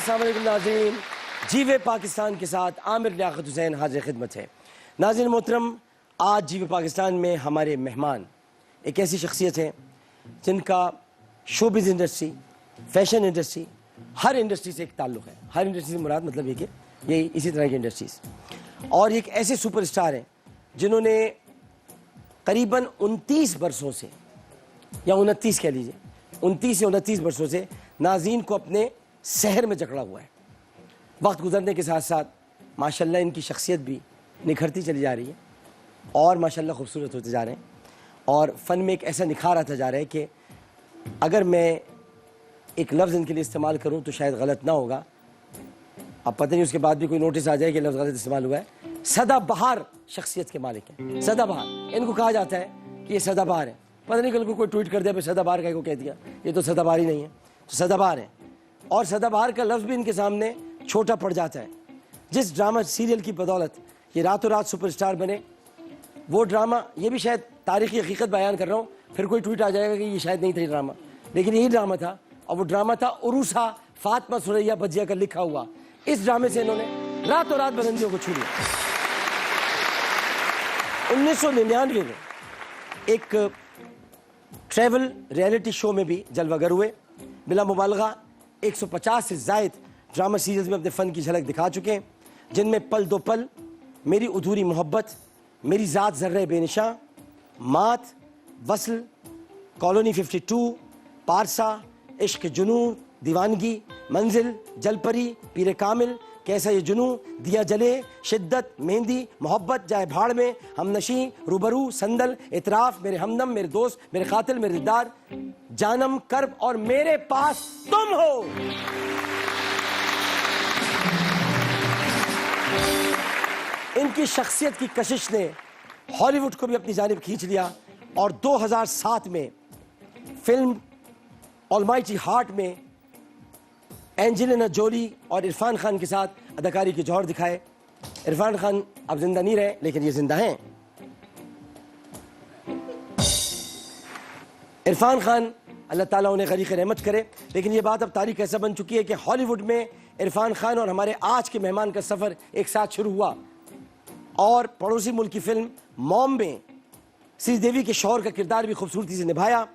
अस्सलाम वालेकुम नाज़रीन, जीवे पाकिस्तान के साथ आमिर लियाकत हुसैन हाजिर खिदमत है। नाज़रीन मोहतरम, आज जीवे पाकिस्तान में हमारे मेहमान एक ऐसी शख्सियत हैं जिनका शोबिज़ इंडस्ट्री, फैशन इंडस्ट्री, हर इंडस्ट्री से एक ताल्लुक़ है। हर इंडस्ट्री से मुराद मतलब ये कि यही इसी तरह की इंडस्ट्रीज़, और एक ऐसे सुपरस्टार हैं जिन्होंने करीबन 29 बरसों से, या 29 कह लीजिए, 29 या 29 बरसों से नाज़रीन को अपने शहर में जकड़ा हुआ है। वक्त गुजरने के साथ साथ माशाल्लाह इनकी शख्सियत भी निखरती चली जा रही है और माशाल्लाह खूबसूरत होते जा रहे हैं, और फ़न में एक ऐसा निखार आता जा रहा है कि अगर मैं एक लफ्ज़ इनके लिए इस्तेमाल करूं तो शायद गलत ना होगा। अब पता नहीं उसके बाद भी कोई नोटिस आ जाए कि लफ्ज़ गलत इस्तेमाल हुआ है। सदाबहार शख्सियत के मालिक हैं, सदाबहार। इनको कहा जाता है कि ये सदाबहार है। पता नहीं कल को कोई ट्वीट कर दिया भाई सदाबहार का को कह दिया, ये तो सदाबहार ही नहीं है, तो सदाबहार है। और सदाबहार का लफ्ज़ भी इनके सामने छोटा पड़ जाता है। जिस ड्रामा सीरियल की बदौलत ये रातों रात सुपरस्टार बने, वो ड्रामा, ये भी शायद तारीख़ी हकीकत बयान कर रहा हूँ, फिर कोई ट्वीट आ जाएगा कि ये शायद नहीं था ये ड्रामा, लेकिन यही ड्रामा था। और वो ड्रामा था उरूसा फातिमा सुरैया बजिया का लिखा हुआ। इस ड्रामे से इन्होंने रातों रात बुलंदियों को छू लिया। 1999 में एक ट्रैवल रियलिटी शो में भी जलवागर हुए। बिला मुबालगा 150 से ज़ायद ड्रामा सीरीज़ में अपने फ़न की झलक दिखा चुके हैं, जिनमें पल दो पल, मेरी अधूरी मोहब्बत, मेरी ज़ात ज़र्रे बेनिशां, मात, वसल, कॉलोनी 52, पारसा, इश्क जुनू, दीवानगी, मंजिल, जलपरी, पीरे कामिल, कैसा ये जुनू, दिया जले, शिद्दत, मेहंदी, मोहब्बत जाए भाड़ में, हमनशी, रूबरू, संदल, इतराफ़, मेरे हमदम, मेरे दोस्त, मेरे कातिल, मेरे दिलदार, जानम, कर्ब और मेरे पास तुम हो। इनकी शख्सियत की कशिश ने हॉलीवुड को भी अपनी जानिब खींच लिया, और 2007 में फिल्म ऑलमाइटी हार्ट में एंजेलिना जोली और इरफान खान के साथ अदाकारी के जौहर दिखाए। इरफान खान अब जिंदा नहीं रहे, लेकिन ये जिंदा हैं। इरफान खान, अल्लाह ताला उन्हें गरीक़ रहमत करे, लेकिन ये बात अब तारीख ऐसा बन चुकी है कि हॉलीवुड में इरफान खान और हमारे आज के मेहमान का सफ़र एक साथ शुरू हुआ, और पड़ोसी मुल्क की फिल्म मॉम में श्रीदेवी के शौहर का किरदार भी खूबसूरती से निभाया।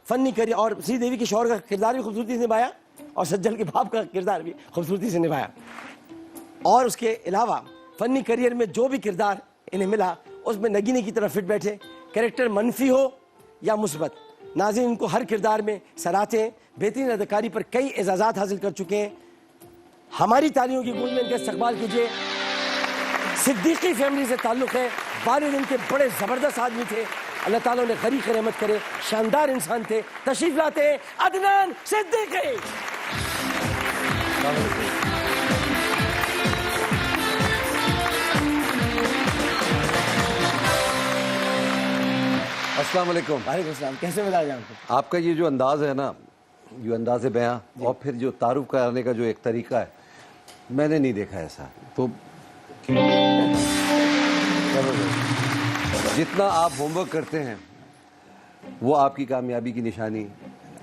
फ़नी करियर, और श्रीदेवी के शौहर का किरदार भी खूबसूरती से निभाया, और सज्जल के बाप का किरदार भी खूबसूरती से निभाया। और उसके अलावा फ़नी करियर में जो भी किरदार इन्हें मिला, उसमें नगीने की तरह फिट बैठे, कैरेक्टर मनफी हो या मुस्बत। नाज़रीन इनको हर किरदार में सराहते हैं, बेहतरीन अदाकारी पर कई एजाज़ात हासिल कर चुके हैं। हमारी तालियों की गूंज में इनका इस्तकबाल कीजिए। सिद्दीकी फैमिली से ताल्लुक़ है, वालिद इनके बड़े ज़बरदस्त आदमी थे, अल्लाह ताला उन्हें गरीक़ रहमत करे, शानदार इंसान थे। तशरीफ़ लाते हैं अदनान सिद्दीकी। अस्सलाम वालेकुम। वालेकुम अस्सलाम। कैसे मिला आपको? आपका ये जो अंदाज़ है ना, जो अंदाज़ बयां और फिर जो तारुफ कराने का जो एक तरीका है, मैंने नहीं देखा ऐसा। तो जितना आप होमवर्क करते हैं वो आपकी कामयाबी की निशानी,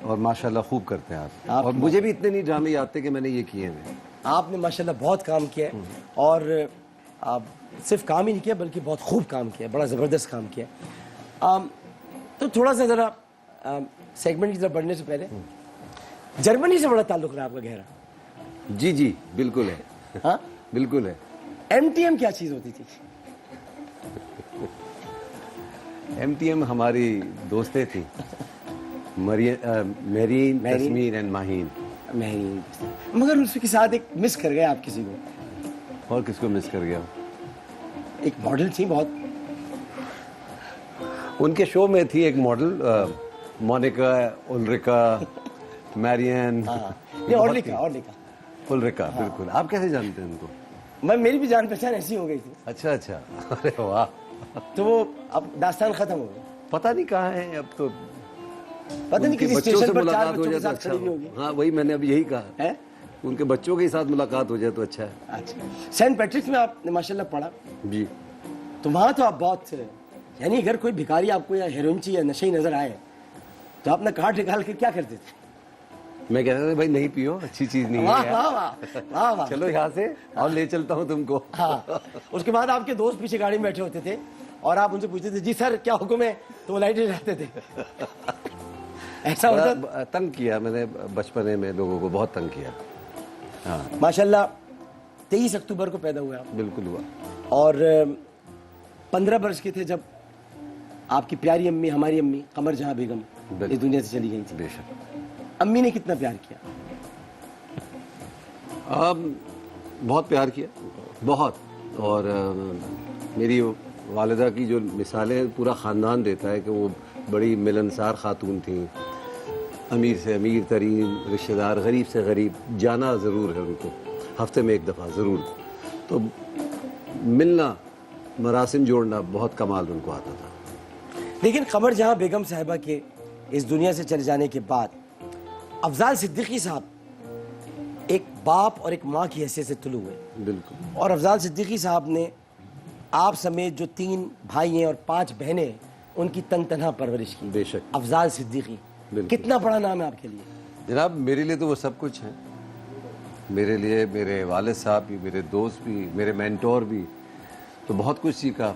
और माशाल्लाह खूब करते हैं आप। और मुझे भी इतने नहीं ड्रामे याद थे कि मैंने ये किए हैं। आपने माशाल्लाह बहुत काम किया है, और आप सिर्फ काम ही नहीं किया बल्कि बहुत खूब काम किया, बड़ा ज़बरदस्त काम किया। तो थोड़ा सा ज़रा सेगमेंट की तरफ बढ़ने से पहले, जर्मनी से बड़ा ताल्लुक़ रहा आपका गहरा? जी जी बिल्कुल है। हाँ बिल्कुल है। MTM क्या चीज़ होती थी? MTM हमारी दोस्तें थी, मेरीन, तस्मीर एंड माहीन। महरीन, मगर उसके साथ एक मिस कर गए आप किसी को। और किसको मिस कर गया? एक मॉडल थी बहुत, उनके शो में थी एक मॉडल, मोनिका, उल्रिका, मैरियन। उल्रिका, बिल्कुल। आप कैसे जानते हैं उनको? मेरी भी जान पहचान ऐसी हो गई थी। अच्छा अच्छा, अरे वाह। तो वो अब दास्तान खत्म हो गई, पता नहीं कहाँ है अब तो। पता नहीं किसी स्टेशन पर चार बच्चों के साथ अच्छा खड़ी नहीं होगी। हाँ वही मैंने अब यही कहा है, उनके बच्चों के साथ मुलाकात हो जाए तो अच्छा है। अच्छा, सेंट पैट्रिक्स में आपने माशाल्लाह पढ़ा जी। तो वहाँ तो आप बहुत, यानी अगर कोई भिखारी आपको या हेरोइनची या नशे नजर आए तो आपने कार्ड निकाल के क्या करते थे? मैं कहता था भाई नहीं पियो, अच्छी चीज नहीं वाह है वाह यार। वाह वाह वाह। चलो यहाँ से और ले चलता हूँ तुमको। हाँ, उसके बाद आपके दोस्त पीछे गाड़ी में बैठे होते थे और आप उनसे पूछते थे जी सर क्या हुक्म है, तो वो लाइटें जलाते थे। ऐसा होता बड़ा तंग किया मैंने बचपने में, लोगों को बहुत तंग किया। हाँ माशाल्लाह 23 अक्टूबर को पैदा हुआ आप बिल्कुल हुआ। और 15 वर्ष के थे जब आपकी प्यारी अम्मी, हमारी अम्मी कमर जहां बेगम इस दुनिया से चली गई थी। बेशक अम्मी ने कितना प्यार किया? बहुत प्यार किया, बहुत। और मेरी वालिदा की जो मिसालें पूरा ख़ानदान देता है कि वो बड़ी मिलनसार खातून थी, अमीर से अमीर तरीन रिश्तेदार, गरीब से गरीब जाना ज़रूर है उनको, हफ्ते में एक दफ़ा ज़रूर। तो मिलना, मरासिम जोड़ना बहुत कमाल उनको आता था। लेकिन कमर जहां बेगम साहिबा के इस दुनिया से चले जाने के बाद अफजाल सिद्दीकी साहब एक बाप और एक माँ की हैसियत से तुलू हुए। बिल्कुल। और अफजाल सिद्दीकी साहब ने आप समेत जो 3 भाई हैं और 5 बहनें हैं उनकी तन तनहा परवरिश की। बेशक। अफजाल सिद्दीकी कितना बड़ा नाम है आपके लिए? जनाब मेरे लिए तो वो सब कुछ है। मेरे लिए मेरे वालिद साहब भी, मेरे दोस्त भी, मेरे मेंटोर भी, तो बहुत कुछ सीखा,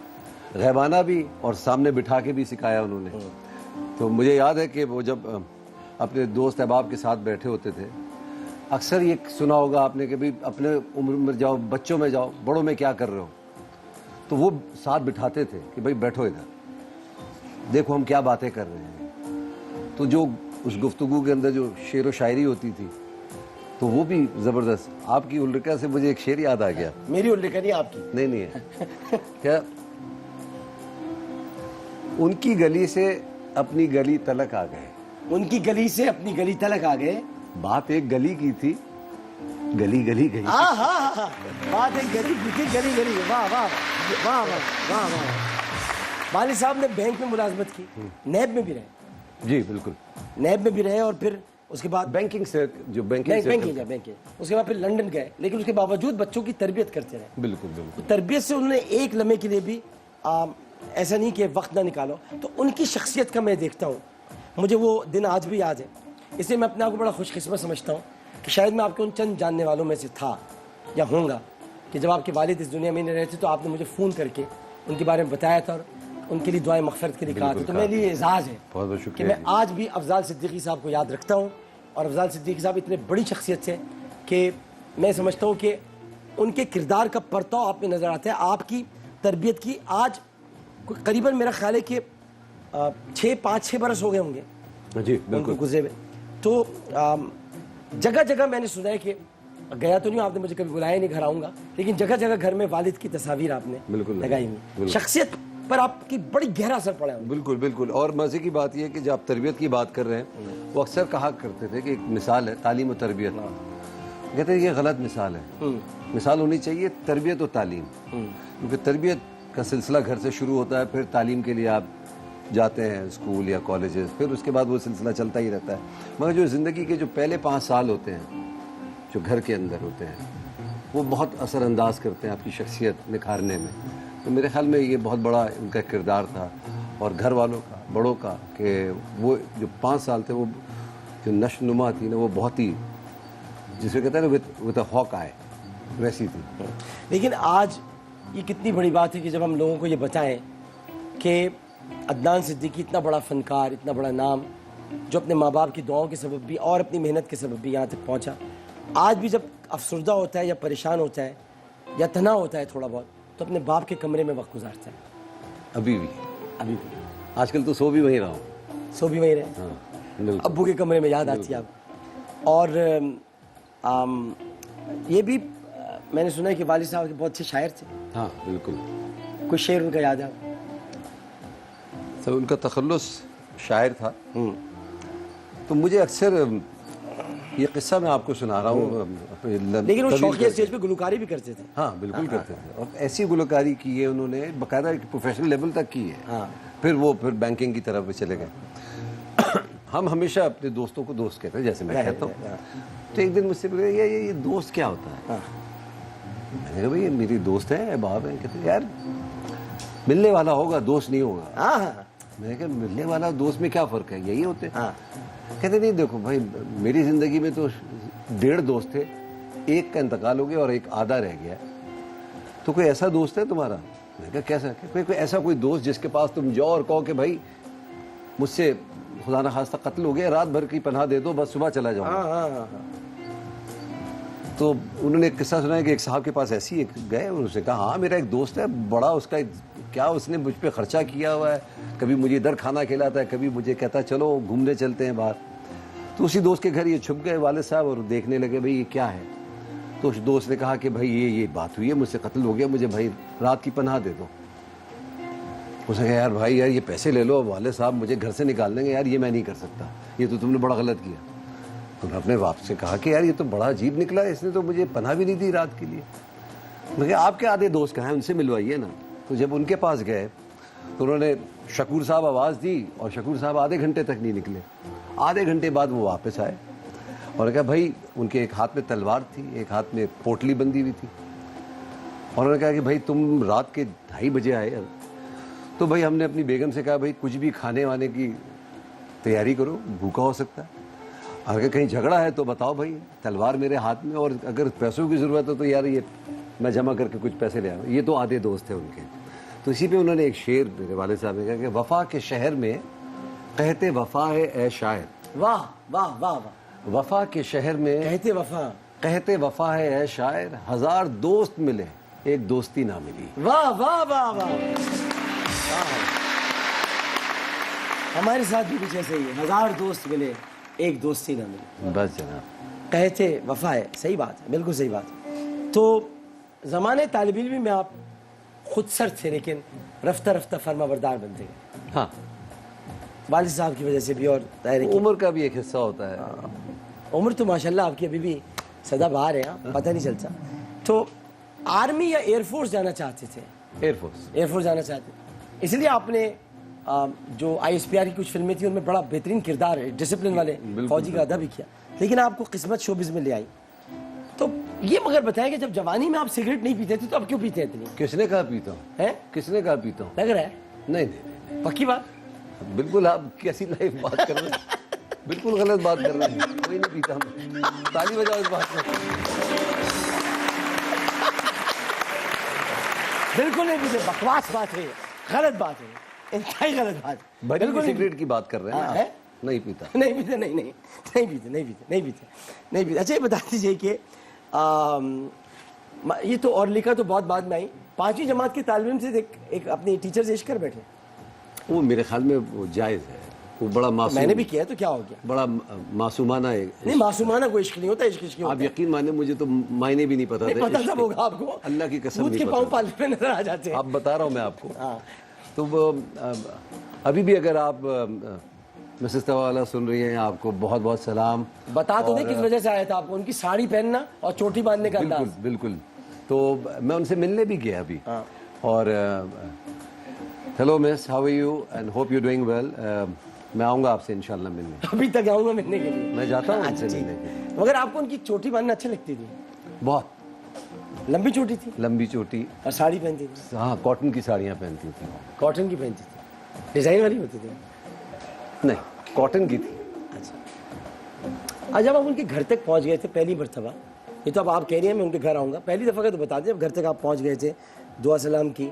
गैबाना भी और सामने बिठा के भी सिखाया उन्होंने। तो मुझे याद है कि वो जब अपने दोस्त अहबाब के साथ बैठे होते थे, अक्सर ये सुना होगा आपने कि भाई अपने उम्र में जाओ, बच्चों में जाओ, बड़ों में क्या कर रहे हो। तो वो साथ बिठाते थे कि भाई बैठो इधर, देखो हम क्या बातें कर रहे हैं। तो जो उस गुफ्तगू के अंदर जो शेर व शायरी होती थी, तो वो भी ज़बरदस्त। आपकी उल्लिका से मुझे एक शेर याद आ गया। मेरी उल्लिका नहीं आपकी? नहीं नहीं है क्या? उनकी गली से अपनी गली तलक आ गए। उनकी गली से अपनी गली तलक आ गए। बात एक गली की थी, गली गली गई। हाँ हाँ हाँ, बात एक गली की थी, गली गली। वाह वाह वाह वाह वाह वाह। वालिद साहब ने बैंक में मुलाजमत की, नैब में भी रहे। जी बिल्कुल। नैब में भी रहे और फिर उसके बाद बैंकिंग से जो बैंक उसके बाद फिर लंदन गए, लेकिन उसके बावजूद बच्चों की तरबियत करते रहे। बिल्कुल बिल्कुल। तरबियत से उन्होंने एक लम्हे के लिए भी ऐसा नहीं कि वक्त ना निकालो। तो उनकी शख्सियत का मैं देखता हूँ, मुझे वो दिन आज भी याद है। इसलिए मैं अपने आप को बड़ा खुशकिस्मत समझता हूँ कि शायद मैं आपके उन चंद जानने वालों में से था या होऊंगा कि जब आपके वालिद इस दुनिया में नहीं रहे थे तो आपने मुझे फ़ोन करके उनके बारे में बताया था और उनके लिए दुआएं मग़फ़िरत के लिए कहा था। तो मेरे लिए एजाज़ है बहुत बहुत कि शुक्रिया मैं आज भी अफजाल सिद्दीकी साहब को याद रखता हूँ। और अफजाल सिद्दीकी साहब इतने बड़ी शख्सियत है कि मैं समझता हूँ कि उनके किरदार का परताव आप में नज़र आता है। आपकी तरबियत की आज करीबन मेरा ख्याल है कि 5-6 बरस हो गए होंगे जी बिल्कुल गुजरे हुए। तो जगह जगह मैंने सुना है कि गया तो नहीं, आपने मुझे कभी बुलाया नहीं, घर आऊँगा, लेकिन जगह जगह घर में वालिद की तस्वीर आपने बिल्कुल लगाई हुई। शख्सियत पर आपकी बड़ी गहरा असर पड़ा है। बिल्कुल बिल्कुल। और मज़े की बात यह है कि जब आप तरबियत की बात कर रहे हैं, वो अक्सर कहा करते थे कि एक मिसाल है तालीम और तरबियत। कहते हैं ये गलत मिसाल है, मिसाल होनी चाहिए तरबियत और तालीम। क्योंकि तरबियत का सिलसिला घर से शुरू होता है, फिर तालीम के लिए आप जाते हैं स्कूल या कॉलेजेस, फिर उसके बाद वो सिलसिला चलता ही रहता है। मगर जो ज़िंदगी के जो पहले 5 साल होते हैं जो घर के अंदर होते हैं, वो बहुत असरअंदाज करते हैं आपकी शख्सियत निखारने में। तो मेरे ख्याल में ये बहुत बड़ा उनका किरदार था और घर वालों का, बड़ों का, कि वो जो 5 साल थे वो जो नशनुमा थी ना, वो बहुत ही, जिसे कहते हैं ना विद अ हॉक आई, वैसी थी। लेकिन आज ये कितनी बड़ी बात है कि जब हम लोगों को ये बताएं कि अदनान सिद्दीकी इतना बड़ा फ़नकार, इतना बड़ा नाम, जो अपने माँ बाप की दुआओं के सबब भी और अपनी मेहनत के सबब भी यहाँ तक पहुँचा, आज भी जब अफसरदा होता है या परेशान होता है या तना होता है थोड़ा बहुत, तो अपने बाप के कमरे में वक्त गुजारता है। अभी भी आजकल तो सो भी वहीं रहा हूँ। सो भी वहीं रहे। हाँ, अब्बू के कमरे में याद आती है आपको। और ये भी मैंने सुना है कि वालिद साहब के बहुत अच्छे शायर थे। हाँ बिल्कुल। कुछ शेर उनका याद है? सब उनका तखल्लुस शायर था। तो मुझे अक्सर ये किस्सा मैं आपको सुना रहा हूँ, लेकिन वो शौकिया स्टेज पे गुलकारी भी करते थे। हाँ बिल्कुल करते थे। और ऐसी गुलकारी की है उन्होंने, बाकायदा प्रोफेशनल लेवल तक की है। हाँ। फिर बैंकिंग की तरफ चले गए। हम हमेशा अपने दोस्तों को दोस्त कहते हैं, जैसे मैं कहता हूँ। तो एक दिन मुझसे बोले ये दोस्त क्या होता है? मैंने कहा भाई ये मेरी दोस्त है, बाप है। कहते यार मिलने वाला होगा, दोस्त नहीं होगा। मैंने कहा मिलने वाला दोस्त में क्या फ़र्क है, यही होते हैं। हाँ। कहते नहीं देखो भाई, मेरी ज़िंदगी में तो 1.5 दोस्त थे, एक का इंतकाल हो गया और एक आधा रह गया, तो कोई ऐसा दोस्त है तुम्हारा? मैंने कहा कैसा? कोई ऐसा कोई दोस्त जिसके पास तुम जाओ और कहो कि भाई मुझसे खुदा न खास्ता कत्ल हो गया, रात भर की पनाह दे दो, बस सुबह चला जाऊंगा। हाँ। तो उन्होंने एक किस्सा सुनाया कि एक साहब के पास ऐसी एक गए, उनसे कहा हाँ मेरा एक दोस्त है बड़ा, उसका क्या उसने मुझ पे खर्चा किया हुआ है, कभी मुझे इधर खाना खिलाता है, कभी मुझे कहता है चलो घूमने चलते हैं बाहर। तो उसी दोस्त के घर ये छुप गए वालिद साहब और देखने लगे भाई ये क्या है। तो उस दोस्त ने कहा कि भाई ये बात हुई है, मुझसे कत्ल हो गया, मुझे भाई रात की पनाह दे दो। उसने कहा यार भाई यार ये पैसे ले लो, वाले साहब मुझे घर से निकाल देंगे, यार ये मैं नहीं कर सकता, ये तो तुमने बड़ा गलत किया। तो उन्होंने अपने बाप से कहा कि यार ये तो बड़ा अजीब निकला, इसने तो मुझे पनाह भी नहीं दी रात के लिए। मैं कहा आपके आधे दोस्त कहाँ हैं, उनसे मिलवाइए ना। तो जब उनके पास गए तो उन्होंने शकूर साहब आवाज़ दी और शकूर साहब आधे घंटे तक नहीं निकले। आधे घंटे बाद वो वापस आए और कहा भाई, उनके एक हाथ में तलवार थी, एक हाथ में पोटली बंधी हुई थी, और उन्होंने कहा कि भाई तुम रात के 2:30 बजे आए। तो भाई हमने अपनी बेगम से कहा भाई कुछ भी खाने वाने की तैयारी करो, भूखा हो सकता है, अगर कहीं झगड़ा है तो बताओ भाई, तलवार मेरे हाथ में, और अगर पैसों की ज़रूरत है तो यार ये मैं जमा करके कुछ पैसे ले आऊँ। ये तो आधे दोस्त थे उनके। तो इसी पे उन्होंने एक शेर मेरे वाले साहब ने कहा कि वफ़ा के शहर में कहते वफ़ा है ए शायर। वाह वाह वाह वाह। वफ़ा के शहर में कहते वफ़ा है ए शायर, 1000 दोस्त मिले एक दोस्ती ना मिली। वाह वाह वाह वाह। हमारे साथ भी कुछ ऐसे ही है, 1000 दोस्त मिले एक दोस्ती ना मिली। बस जनाब, कहते वफा है, सही बात है, बिल्कुल सही बात है। तो ज़माने तालिब इल्मी में आप खुद सर थे लेकिन रफ्ता रफ्ता फर्माबरदार बनते गए। हाँ, वालिद साहब की वजह से भी, और उम्र का भी एक हिस्सा होता है। उम्र तो माशाल्लाह आपकी अभी भी सदा बाहर है, पता नहीं चलता। तो आर्मी या एयरफोर्स जाना चाहते थे? एयरफोर्स जाना चाहते, इसलिए आपने जो ISPR की कुछ फिल्में थी उनमें बड़ा बेहतरीन किरदार है, डिसिप्लिन वाले फौजी का अदा भी किया, लेकिन आपको किस्मत शोबिज़ में ले आई। तो ये मगर बताया कि जब जवानी में आप सिगरेट नहीं पीते थे तो अब क्यों पीते हैं इतनी? किसने कहा पीता हूँ? है किसने कहा पीता हूँ? लग रहा है नहीं, पक्की बात। बिल्कुल आप कैसी लाइफ बात कर रहे हैं, बिल्कुल गलत बात कर रहे हैं। कोई नहीं पीता हूँ, ताली बजाओ इस बात में। बिल्कुल नहीं पीते, बकवास बात है, गलत बात है, इंतहाई गलत बात। बिल्कुल सिगरेट की बात कर रहे हैं ना? नहीं पीता, नहीं पीते, नहीं पीते। अच्छा ये बता दीजिए कि ये तो और लिखा तो बहुत बाद में आई, 5वीं जमात के तालिब इल्म से एक अपनी टीचर से इश्क कर बैठे। वो मेरे ख्याल में वो जायज़ है, वो बड़ा मासूम। मैंने भी किया तो क्या हो गया? बड़ा मासूमाना है। नहीं, मासूमाना कोई इश्क नहीं होता, इश्क आप यकीन माने मुझे तो मायने भी नहीं पता थे। पता था होगा आपको, अल्लाह की कसम नहीं पता। पाल पे नजर आ जाते हैं। आप बता रहा हूँ मैं आपको। तो वो अभी भी अगर आप मिसेस तवाला सुन रही हैं, आपको बहुत बहुत सलाम। बता तो नहीं किस वजह से आया था आपको, उनकी साड़ी पहनना और चोटी बांधने का अंदाज। बिल्कुल। तो मैं उनसे मिलने भी गया अभी, और hello miss, how are you and hope you doing well. मैं आऊँगा आपसे इंशाल्लाह मिलने। अभी तक आऊँगा मिलने के लिए? मैं जाता हूँ उनसे मिलने के लिए। मगर आपको उनकी चोटी बांधना अच्छी लगती थी? बहुत लंबी चोटी थी? लंबी चोटी, और साड़ी पहनती थी? हाँ, कॉटन की साड़ियाँ पहनती थी। कॉटन की पहनती थी? डिज़ाइन वाली होती थी? नहीं, कॉटन की थी। अच्छा, जब आप उनके घर तक पहुंच गए थे पहली मरतबा, ये तो अब आप कह रही हैं मैं उनके घर आऊँगा, पहली दफ़ा का तो बता दें, जब घर तक आप पहुंच गए थे, दुआ सलाम की,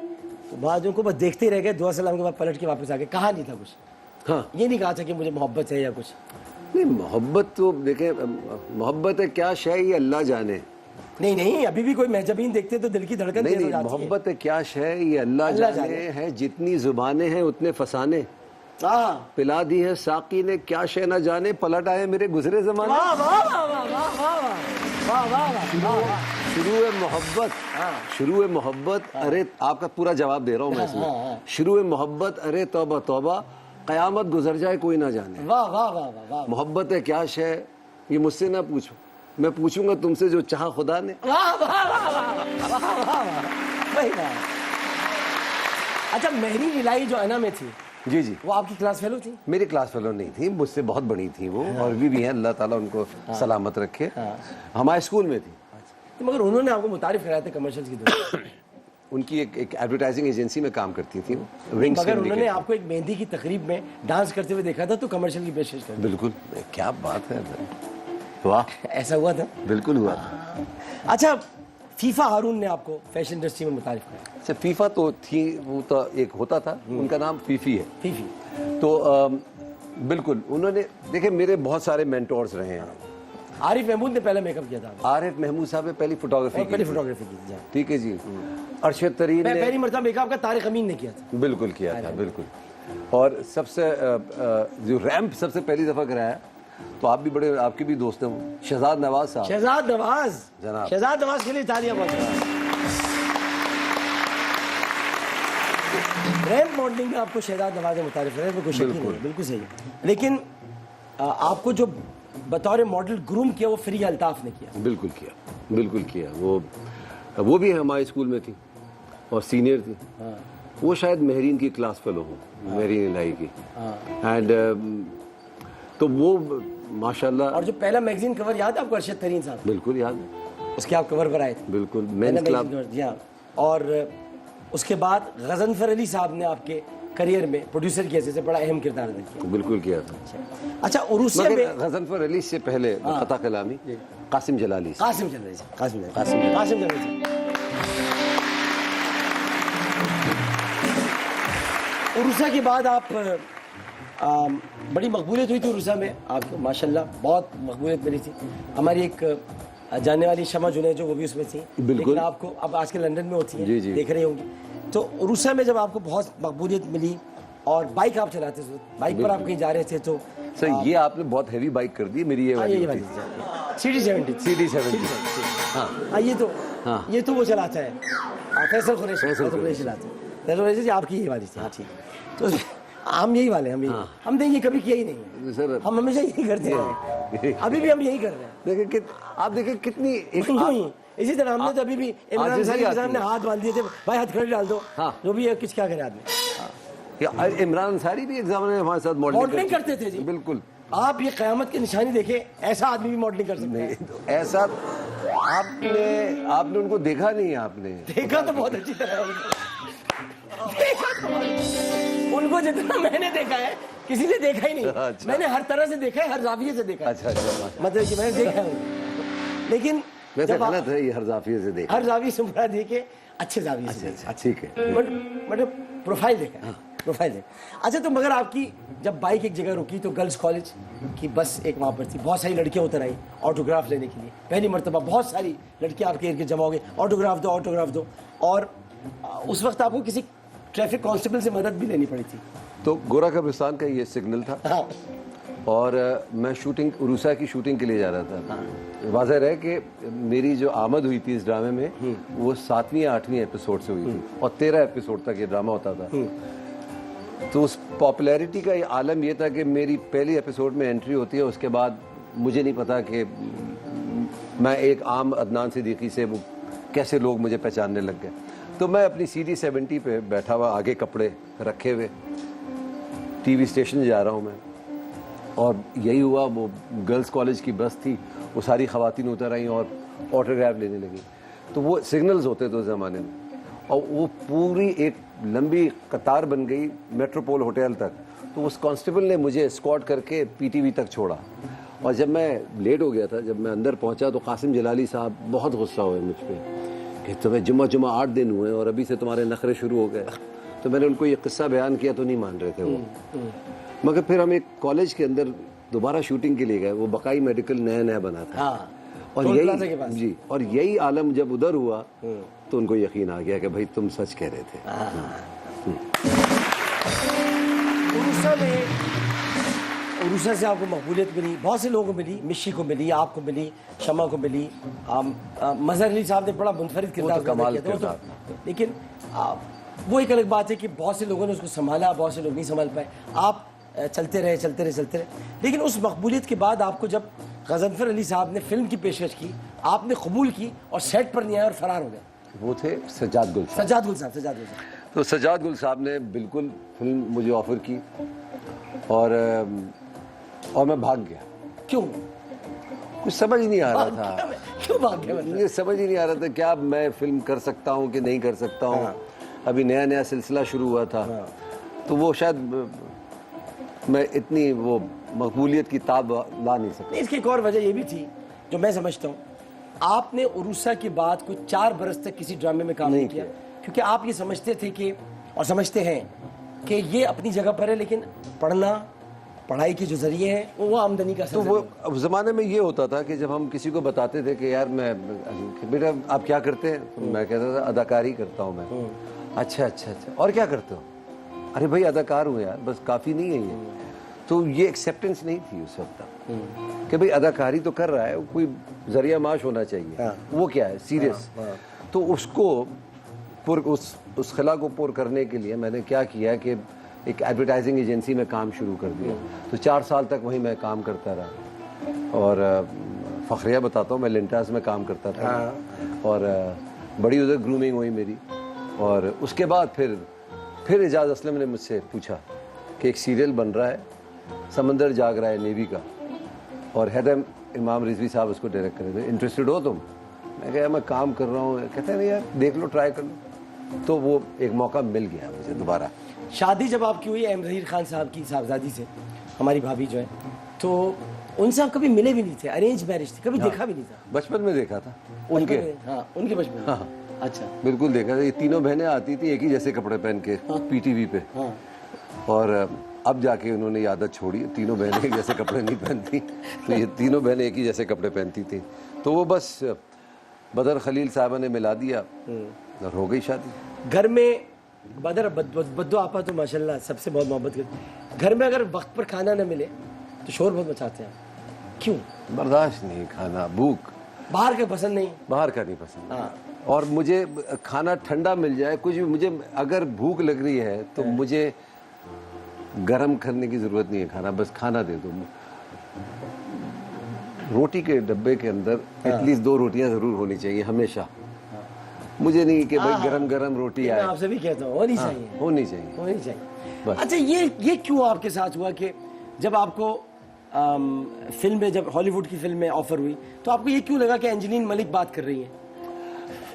तो बाद उनको बस देखते ही रह गए, दुआ सलाम के बाद पलट के वापस आ गए, कहा नहीं था कुछ? हाँ, ये नहीं कहा था कि मुझे मोहब्बत है या कुछ? नहीं, मोहब्बत तो देखें, मोहब्बत है क्या शय ये अल्लाह जाने। नहीं, अभी भी कोई महजबीन देखते तो दिल की धड़कन तेज हो जाती है। मोहब्बत है क्या शय ये अल्लाह जाने है, जितनी जुबानें हैं उतने फसाने। पिला दी है साकी ने क्या शय ना जाने, पलट आए मेरे गुजरे जमाने। शुरू मोहब्बत, शुरू मोहब्बत, अरे आपका पूरा जवाब दे रहा हूँ मैं इसमें। शुरू मोहब्बत, अरे तौबा तौबा, कयामत गुजर जाए कोई ना जाने। मोहब्बत है क्या शय ये मुझसे ना पूछो, मैं पूछूंगा तुमसे जो चाहा खुदा ने। अच्छा, मेहरी रिलाई जो अना में थी, जी, वो आपकी क्लास फेलो थी? मेरी क्लास फेलो नहीं थी, मुझसे बहुत बड़ी थी वो, और अभी भी हैं, अल्लाह ताला उनको सलामत रखे। हमारे स्कूल में थी। तो मगर उन्होंने आपको मुतारिफ कराया था कमर्शियल की दुनिया? उनकी एक एडवर्टाइजिंग एजेंसी में काम करती थी, विंग्स मगर उन्होंने आपको एक मेहंदी की तकरीब में डांस करते हुए देखा था तो कमर्शियल की पेशकश कर दी। बिल्कुल, क्या बात है, वाह, ऐसा हुआ था? बिल्कुल हुआ। अच्छा, फीफा हारून ने आपको फैशन इंडस्ट्री में मुतारिफ किया। अच्छा, फीफा तो थी, वो तो एक होता था, उनका नाम फीफी है। फीफी तो बिल्कुल उन्होंने, देखिए मेरे बहुत सारे मेंटोर्स रहे हैं। आरिफ महमूद ने पहले मेकअप किया था। आरिफ महमूद साहब ने पहली फोटोग्राफी पहली फोटोग्राफी की थी। ठीक है जी। अरशद तरीन ने पहली मरतबा मेकअप का तारिक अमीन ने किया था। बिल्कुल किया था, बिल्कुल। और सबसे जो रैंप सबसे पहली दफा कराया, तो आप भी बड़े, आपके भी दोस्त हैं, शहजाद नवाज साहब। शहजाद नवाज, जनाब, शहजाद नवाज के लिए तालियां बहुत। रैंप मॉडलिंग में आपको शहजाद नवाज ने मुतारिफ है, कोई शक नहीं है, बिल्कुल सही है। लेकिन आपको जो बतौर मॉडल ग्रूम किया वो फ्री अल्ताफ ने किया। बिल्कुल किया, बिल्कुल किया। वो भी हमारे स्कूल में थी और सीनियर थी। वो शायद महरीन की क्लास फेलो हो, महरीन इलाही की। एंड तो वो माशाल्लाह। और जो पहला मैगजीन कवर याद है आपको, अरशद तरीन साहब? बिल्कुल याद है, उसके आप कवर पर आए थे। बिल्कुल, मेंस क्लब। और उसके बाद गजनफर अली साहब ने आपके करियर में प्रोड्यूसर की हैसियत से बड़ा अहम किरदार अदा किया। बिल्कुल किया था। अच्छा, उरुसिया में गजनफर अली से पहले फतह कलामी, कासिम जलाली। कासिम जलाली। उरुसा के बाद आप बड़ी मकबूलियत हुई थी उरुसा में आपको, माशाल्लाह बहुत मकबूलियत मिली थी। हमारी एक जानने वाली शमा जुनैद जो, वो भी उसमें थी। बिल्कुल। आपको अब आजकल लंदन में होती है, जी, जी। देख रही होंगी। तो उरुसा में जब आपको बहुत मकबूलियत मिली और बाइक आप चलाते थे, बाइक पर आप कहीं जा रहे थे तो सर ये आपने बहुत हैवी बाइक कर दी मेरी, ये वाली CD70। हाँ, ये तो वो चलाता है, फैसल कुरैशी चलाते हैं। फैसल कुरैशी आपकी ये वाली थी। हाँ, ठीक। तो हम यही वाले, हमने ये कभी किया ही नहीं है सर, हम हमेशा यही करते हैं। अभी भी हम यही कर रहे हैं। देखिए आप देखिए कितनी इसी तरह हमने तो अभी भी इमरान अंसारी के सामने हाथ बांध दिए थे, भाई हाथ खड़े डाल दो। जो भी है, कुछ क्या करे आदमी। इमरान अंसारी भी एक ज़माने में हमारे साथ मॉडलिंग करते थे जी। बिल्कुल। आप ये क़यामत की निशानी देखें, ऐसा आदमी भी मॉडलिंग कर सकते हैं। तो ऐसा आपने उनको देखा नहीं है? आपने देखा तो बहुत अच्छी तरह उनको जितना मैंने देखा है किसी ने देखा ही नहीं। अच्छा। मैंने हर तरह से देखा है, हर जाविये से देखा है। अच्छा, मतलब कि मैंने देखा है, लेकिन वैसे गलत है ये, हर जाविये से देखा, हर जाविये से बुरा देखे, अच्छे जाविये से। अच्छा, ठीक है, मतलब प्रोफाइल देखा है, प्रोफाइल देखा। अच्छा, तो मगर आपकी जब बाइक एक जगह रुकी तो गर्ल्स कॉलेज की बस एक वहाँ पर थी, बहुत सारी लड़कियाँ उतर आई ऑटोग्राफ लेने के लिए। पहली मरतबा बहुत सारी लड़कियाँ आपके इर्द गिर्द जमा हो गई, ऑटोग्राफ दो, ऑटोग्राफ दो। और उस वक्त आपको किसी ट्रैफिक कांस्टेबल से मदद भी लेनी पड़ी थी। तो गोरा कब्रिस्तान का ये सिग्नल था। हाँ। और मैं शूटिंग, उरुसा की शूटिंग के लिए जा रहा था। हाँ। वाज़ह है कि मेरी जो आमद हुई थी इस ड्रामे में, वो 7वीं या 8वीं एपिसोड से हुई थी और 13 एपिसोड तक ये ड्रामा होता था। तो उस पॉपुलैरिटी का ये आलम ये था कि मेरी पहली एपिसोड में एंट्री होती है, उसके बाद मुझे नहीं पता कि मैं एक आम अदनान सिद्दीकी से वो कैसे लोग मुझे पहचानने लग गए। तो मैं अपनी CD70 पे बैठा हुआ, आगे कपड़े रखे हुए, टीवी स्टेशन जा रहा हूँ मैं, और यही हुआ। वो गर्ल्स कॉलेज की बस थी, वो सारी ख़वातीन उतर आई और ऑटोग्राफ लेने लगी। तो वो सिग्नल्स होते थे उस ज़माने में, और वो पूरी एक लंबी कतार बन गई मेट्रोपोल होटल तक। तो उस कांस्टेबल ने मुझे एस्कॉर्ट करके PTV तक छोड़ा। और जब मैं लेट हो गया था, जब मैं अंदर पहुंचा तो कासिम जलाली साहब बहुत गुस्सा हुए मुझ पर कि तुम्हें जुम्मा 8 दिन हुए और अभी से तुम्हारे नखरे शुरू हो गए। तो मैंने उनको ये किस्सा बयान किया तो नहीं मान रहे थे वो। मगर फिर हम एक कॉलेज के अंदर दोबारा शूटिंग के लिए गए, वो बकाई मेडिकल नया बना था। और यही आलम जब उधर हुआ तो उनको यकीन आ गया कि भाई तुम सच कह रहे थे। उरुसा से आपको मकबूलियत मिली, बहुत से लोगों को मिली, मिशी को मिली, आपको मिली, शमा को मिली, मजहर अली साहब ने बड़ा मुनफरिद किरदार अदा किया। लेकिन वो एक अलग बात है कि बहुत से लोगों ने उसको संभाला, बहुत से लोग नहीं संभाल पाए। आप चलते रहे। लेकिन उस मकबूलियत के बाद आपको जब गजनफर अली साहब ने फिल्म की पेशकश की, आपने कबूल की और सेट पर नहीं आया और फरार हो गए। वो थे सज्जाद गुल साहब। तो सज्जाद गुल साहब ने बिल्कुल फिल्म मुझे ऑफर की और मैं भाग गया। क्यों? कुछ समझ नहीं आ रहा था। क्यों भाग गए मतलब? ये समझ ही नहीं आ रहा था क्या मैं फिल्म कर सकता हूँ कि नहीं कर सकता हूँ। हाँ। अभी नया नया सिलसिला शुरू हुआ था। हाँ। तो वो शायद मैं इतनी वो मकबूलियत की ताब ला नहीं सका। इसकी एक और वजह ये भी थी जो मैं समझता हूँ, आपने उरूसा के बाद कुछ 4 बरस तक किसी ड्रामे में काम नहीं किया, क्योंकि आप ये समझते थे कि, और समझते हैं कि ये अपनी जगह पर है, लेकिन पढ़ाई के जो जरिए हैं वो आमदनी का तो वो अब ज़माने में ये होता था कि जब हम किसी को बताते थे कि यार मैं बेटा आप क्या करते हैं, तो मैं कहता था अदाकारी करता हूँ मैं। अच्छा अच्छा अच्छा, और क्या करते हो? अरे भाई अदाकार हूँ यार, बस काफ़ी नहीं है ये। तो ये एक्सेप्टेंस नहीं थी उस वक्त तक कि भाई अदाकारी तो कर रहा है, कोई जरिया माश होना चाहिए। हाँ। वो क्या है सीरियस। तो उसको उस खला को पुर करने के लिए मैंने क्या किया कि एक एडवर्टाइजिंग एजेंसी में काम शुरू कर दिया। तो 4 साल तक वहीं मैं काम करता रहा। और फ़खरिया बताता हूँ, मैं लिंटास में काम करता था। और बड़ी उधर ग्रूमिंग हुई मेरी। और उसके बाद फिर एजाज़ असलम ने मुझसे पूछा कि एक सीरियल बन रहा है, समंदर जाग रहा है, नेवी का, और हैदर इमाम रिजवी साहब उसको डायरेक्ट कर रहे थे, इंटरेस्टेड हो तुम? मैं कहा मैं काम कर रहा हूँ। कहते हैं नहीं यार देख लो, ट्राई कर लो। तो वो एक मौका मिल गया मुझे दोबारा। शादी जब आपकी हुई एम ज़हीर खान साहब की साहबजादी से, हमारी भाभी जो है, तो उनसे आप कभी मिले भी नहीं थे, अरेंज मैरिज थी, कभी देखा भी नहीं था? बचपन में देखा था उनके। हाँ, उनके बचपन में। हाँ अच्छा। बिल्कुल देखा था। ये तीनों बहनें आती थी एक ही जैसे कपड़े पहन के पीटीवी पे। हाँ। और अब जाके उन्होंने ये आदत छोड़ी, तीनों बहनें एक जैसे कपड़े नहीं पहनती। तो ये तीनों बहनें एक ही जैसे कपड़े पहनती थी। तो वो बस बदर खलील साहबा ने मिला दिया और हो गई शादी। घर में बदर बद्दो आपा तो माशाल्लाह सबसे बहुत मोहब्बत करते। घर में अगर वक्त पर खाना न मिले तो शोर बहुत मचाते हैं, क्यों? बर्दाश्त नहीं, खाना भूख। बाहर का पसंद नहीं? बाहर का नहीं पसंद। हाँ। और मुझे खाना ठंडा मिल जाए कुछ भी, मुझे अगर भूख लग रही है तो मुझे गरम करने की ज़रूरत नहीं है खाना, बस खाना दे दो। रोटी के डब्बे के अंदर एटलीस्ट 2 रोटियां ज़रूर होनी चाहिए हमेशा। मुझे नहीं कि भाई गरम गरम रोटी आए। मैं आपसे भी कहता हूँ होनी चाहिए, होनी चाहिए, होनी चाहिए। बस। अच्छा, ये क्यों आपके साथ हुआ कि जब आपको फिल्म में, जब हॉलीवुड की फिल्म में ऑफर हुई, तो आपको ये क्यों लगा कि एंजेलिन मलिक बात कर रही है?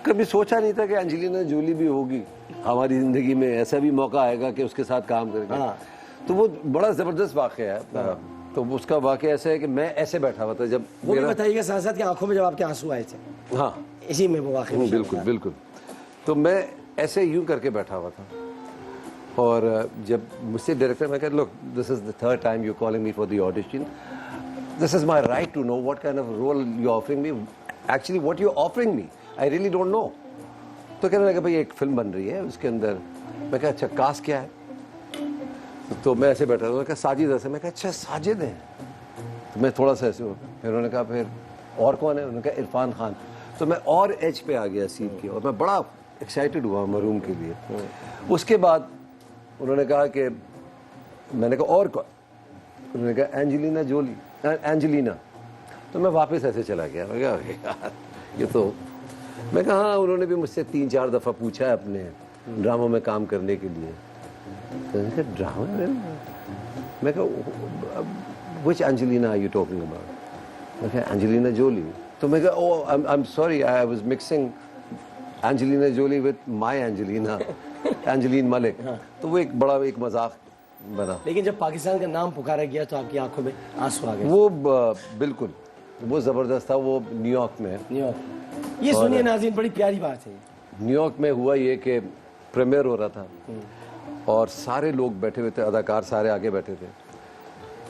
कभी सोचा नहीं था कि एंजेलिना जोली भी होगी हमारी ज़िंदगी में, ऐसा भी मौका आएगा कि उसके साथ काम करेंगे। हाँ। तो वो बड़ा ज़बरदस्त वाक़या है। तो उसका वाक़या ऐसा है कि मैं ऐसे बैठा हुआ था जब वो भी बताइएगा साथ साथ कि आंखों में जब आपके आंसू आए थे। हाँ इसी में वो वाक़या बिल्कुल बिल्कुल। तो मैं ऐसे यूं करके बैठा हुआ था, और जब मुझसे डायरेक्टर, मैं कहता look this is the 3rd time you calling me for the audition, this is my right to know what kind of role you offering me, actually what you offering me, I really don't know. तो कहने लगा भाई एक film बन रही है उसके अंदर। मैं कहा अच्छा कास्ट क्या है? तो मैं ऐसे बैठा था, उन्होंने कहा साजिद हसन। मैं कहा अच्छा साजिद है। तो मैं थोड़ा सा ऐसे हो, फिर उन्होंने कहा फिर और कौन है? उन्होंने कहा इरफान खान। तो मैं और एज पे आ गया सीट के, और मैं बड़ा एक्साइटेड हुआ मरूम के लिए। उसके बाद उन्होंने कहा कि, मैंने कहा और कौन? उन्होंने कहा एंजेलिना जोली, एंजेलिना। तो मैं वापस ऐसे चला गया। मैं कहा यार ये तो, मैं कहा हाँ, उन्होंने भी मुझसे 3-4 दफ़ा पूछा है अपने ड्रामों में काम करने के लिए। तो मैंने कहा ड्रामा में? मैं कहा which Angelina are you talking about? मैं कहा एंजेलिना जोली। तो मैं कहा oh I am sorry, I was mixing Angelina Jolie with my Angelina, Angeline Malik. तो वो एक बड़ा एक मजाक बना। लेकिन जब पाकिस्तान का नाम पुकारा गया तो आपकी आंखों में आंसू आ गए? वो बिल्कुल वो ज़बरदस्त था। वो न्यूयॉर्क में, न्यूयॉर्क। ये सुनिए नाज़रीन, बड़ी प्यारी बात है। न्यूयॉर्क में हुआ ये कि प्रीमियर हो रहा था और सारे लोग बैठे हुए थे, अदाकार सारे आगे बैठे थे।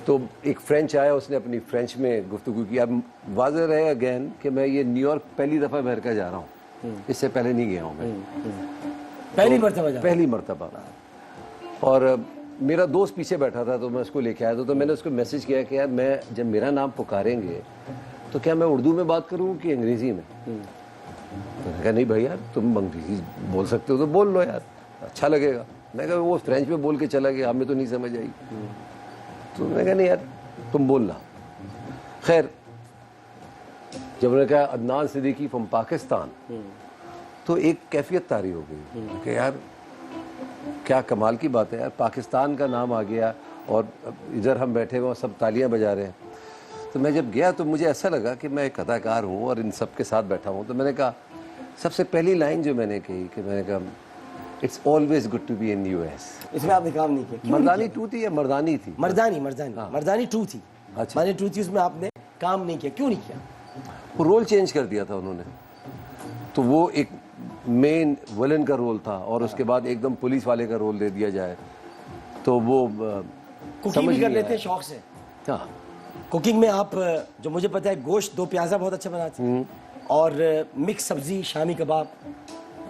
तो एक फ्रेंच आया, उसने अपनी फ्रेंच में गुफ्तगू की। अब वाज़ेह रहे अगेन कि मैं ये न्यूयॉर्क पहली दफ़ा अमेरिका जा रहा हूँ, इससे पहले नहीं गया हूँ मैं। पहली मरतबा? पहली मरतबा। और मेरा दोस्त पीछे बैठा था, तो मैं उसको लेके आया था। तो मैंने उसको मैसेज किया कि यार मैं, जब मेरा नाम पुकारेंगे तो क्या मैं उर्दू में बात करूँ कि अंग्रेज़ी में? तो मैंने कहा नहीं भाई यार, तुम अंग्रेज़ी बोल सकते हो तो बोल लो यार, अच्छा लगेगा। मैं कहा वो फ्रेंच में बोल के चला गया, हमें तो नहीं समझ आई। तो मैंने कहा नहीं यार तुम बोलना। खैर जब उन्होंने कहा अदनान सिद्दीकी फ्रॉम पाकिस्तान, तो एक कैफियत तारी हो गई कि यार क्या कमाल की बात है यार, पाकिस्तान का नाम आ गया और इधर हम बैठे हुए सब तालियां बजा रहे हैं। तो तो मैं जब गया तो मुझे ऐसा लगा कि मैं एक अदाकार हूँ और इन सब के साथ बैठा हूँ। तो मैंने कहा, सबसे पहली लाइन जो मैंने कही कि मैंने कहा, it's always good to be in US. इसमें आपने काम नहीं किया। मर्दानी 2 थी या मर्दानी थी? मर्दानी मर्दानी 2 थी। अच्छा। मर्दानी 2 थी, उसमें आपने काम नहीं किया। क्यों नहीं किया? वो रोल चेंज कर दिया था उन्होंने। तो वो एक मेन विलन का रोल था और उसके बाद एकदम पुलिस वाले का रोल दे दिया जाए तो वो कुकिंग भी कर लेते हैं शौक से। हाँ, कुकिंग में आप, जो मुझे पता है, गोश्त 2 प्याजा बहुत अच्छा बनाते हैं और मिक्स सब्जी, शामी कबाब,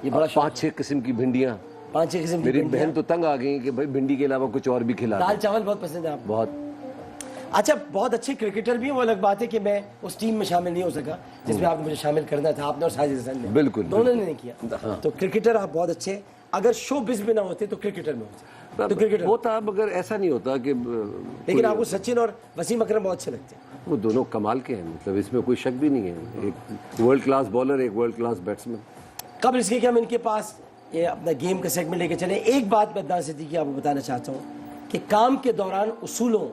ये बड़ा 5-6 किस्म की भिंडियाँ। 5-6 किस्म की मेरी भिंडियाँ। बहन तो तंग आ गई कि भाई भिंडी के अलावा कुछ और भी खिला दाल दो। चावल बहुत पसंद है आपको? बहुत। अच्छा, बहुत अच्छे क्रिकेटर भी हैं। वो अलग बात है कि मैं उस टीम में शामिल नहीं हो सका जिसमें आपने मुझे शामिल करना था, आपने और साजिद हसन ने। बिल्कुल, दोनों ने नहीं किया। हाँ। तो क्रिकेटर आप बहुत अच्छे, अगर शो बिज में ना होते तो क्रिकेटर में होते। तो क्रिकेटर वो था, मगर ऐसा नहीं होता कि लेकिन आपको सचिन और वसीम अकरम बहुत अच्छे लगते हैं। वो दोनों कमाल के हैं, मतलब इसमें कोई शक भी नहीं है। एक वर्ल्ड क्लास बॉलर, एक वर्ल्ड क्लास बैट्समैन। कब इसके कि हम इनके पास ये अपना गेम का सेगमेंट लेके चले, एक बात मैं अदनान सिद्दीकी आपको बताना चाहता हूँ कि काम के दौरान उसूलों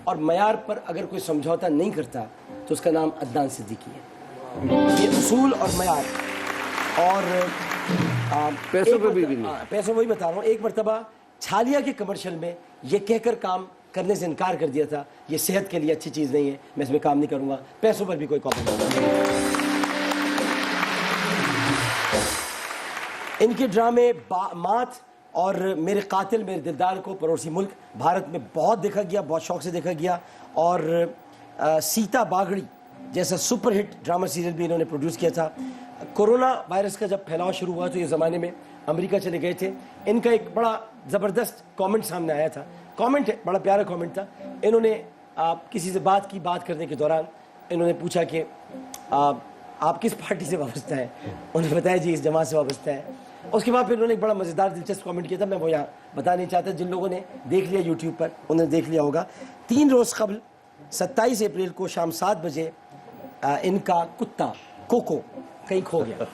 और मयार पर अगर कोई समझौता नहीं करता तो उसका नाम अदनान सिद्दीकी है। ये उसूल और मयार और पैसों पे भी नहीं। पैसों वही बता रहा हूँ। एक मरतबा छालिया के कमर्शियल में ये कहकर काम करने से इनकार कर दिया था, ये सेहत के लिए अच्छी चीज़ नहीं है, मैं इसमें काम नहीं करूँगा। पैसों पर भी कोई कॉम्प्रोमाइज नहीं। इनके ड्रामे मात और मेरे कातिल मेरे दिलदार को पड़ोसी मुल्क भारत में बहुत देखा गया, बहुत शौक से देखा गया। और सीता बागड़ी जैसा सुपरहिट ड्रामा सीरियल भी इन्होंने प्रोड्यूस किया था। कोरोना वायरस का जब फैलाव शुरू हुआ तो ये ज़माने में अमेरिका चले गए थे। इनका एक बड़ा ज़बरदस्त कमेंट सामने आया था। कमेंट है, बड़ा प्यारा कमेंट था। इन्होंने किसी से बात करने के दौरान इन्होंने पूछा कि आप किस पार्टी से वाबस्ता है? उन्होंने बताया जी इस जमात से वाबस्ता है। उसके बाद फिर उन्होंने एक बड़ा मज़ेदार दिलचस्प कमेंट किया था, मैं वो यहाँ बता नहीं चाहता। जिन लोगों ने देख लिया यूट्यूब पर उन्होंने देख लिया होगा। 3 रोज़ कबल 27 अप्रैल को शाम 7 बजे इनका कुत्ता कोको कहीं खो गया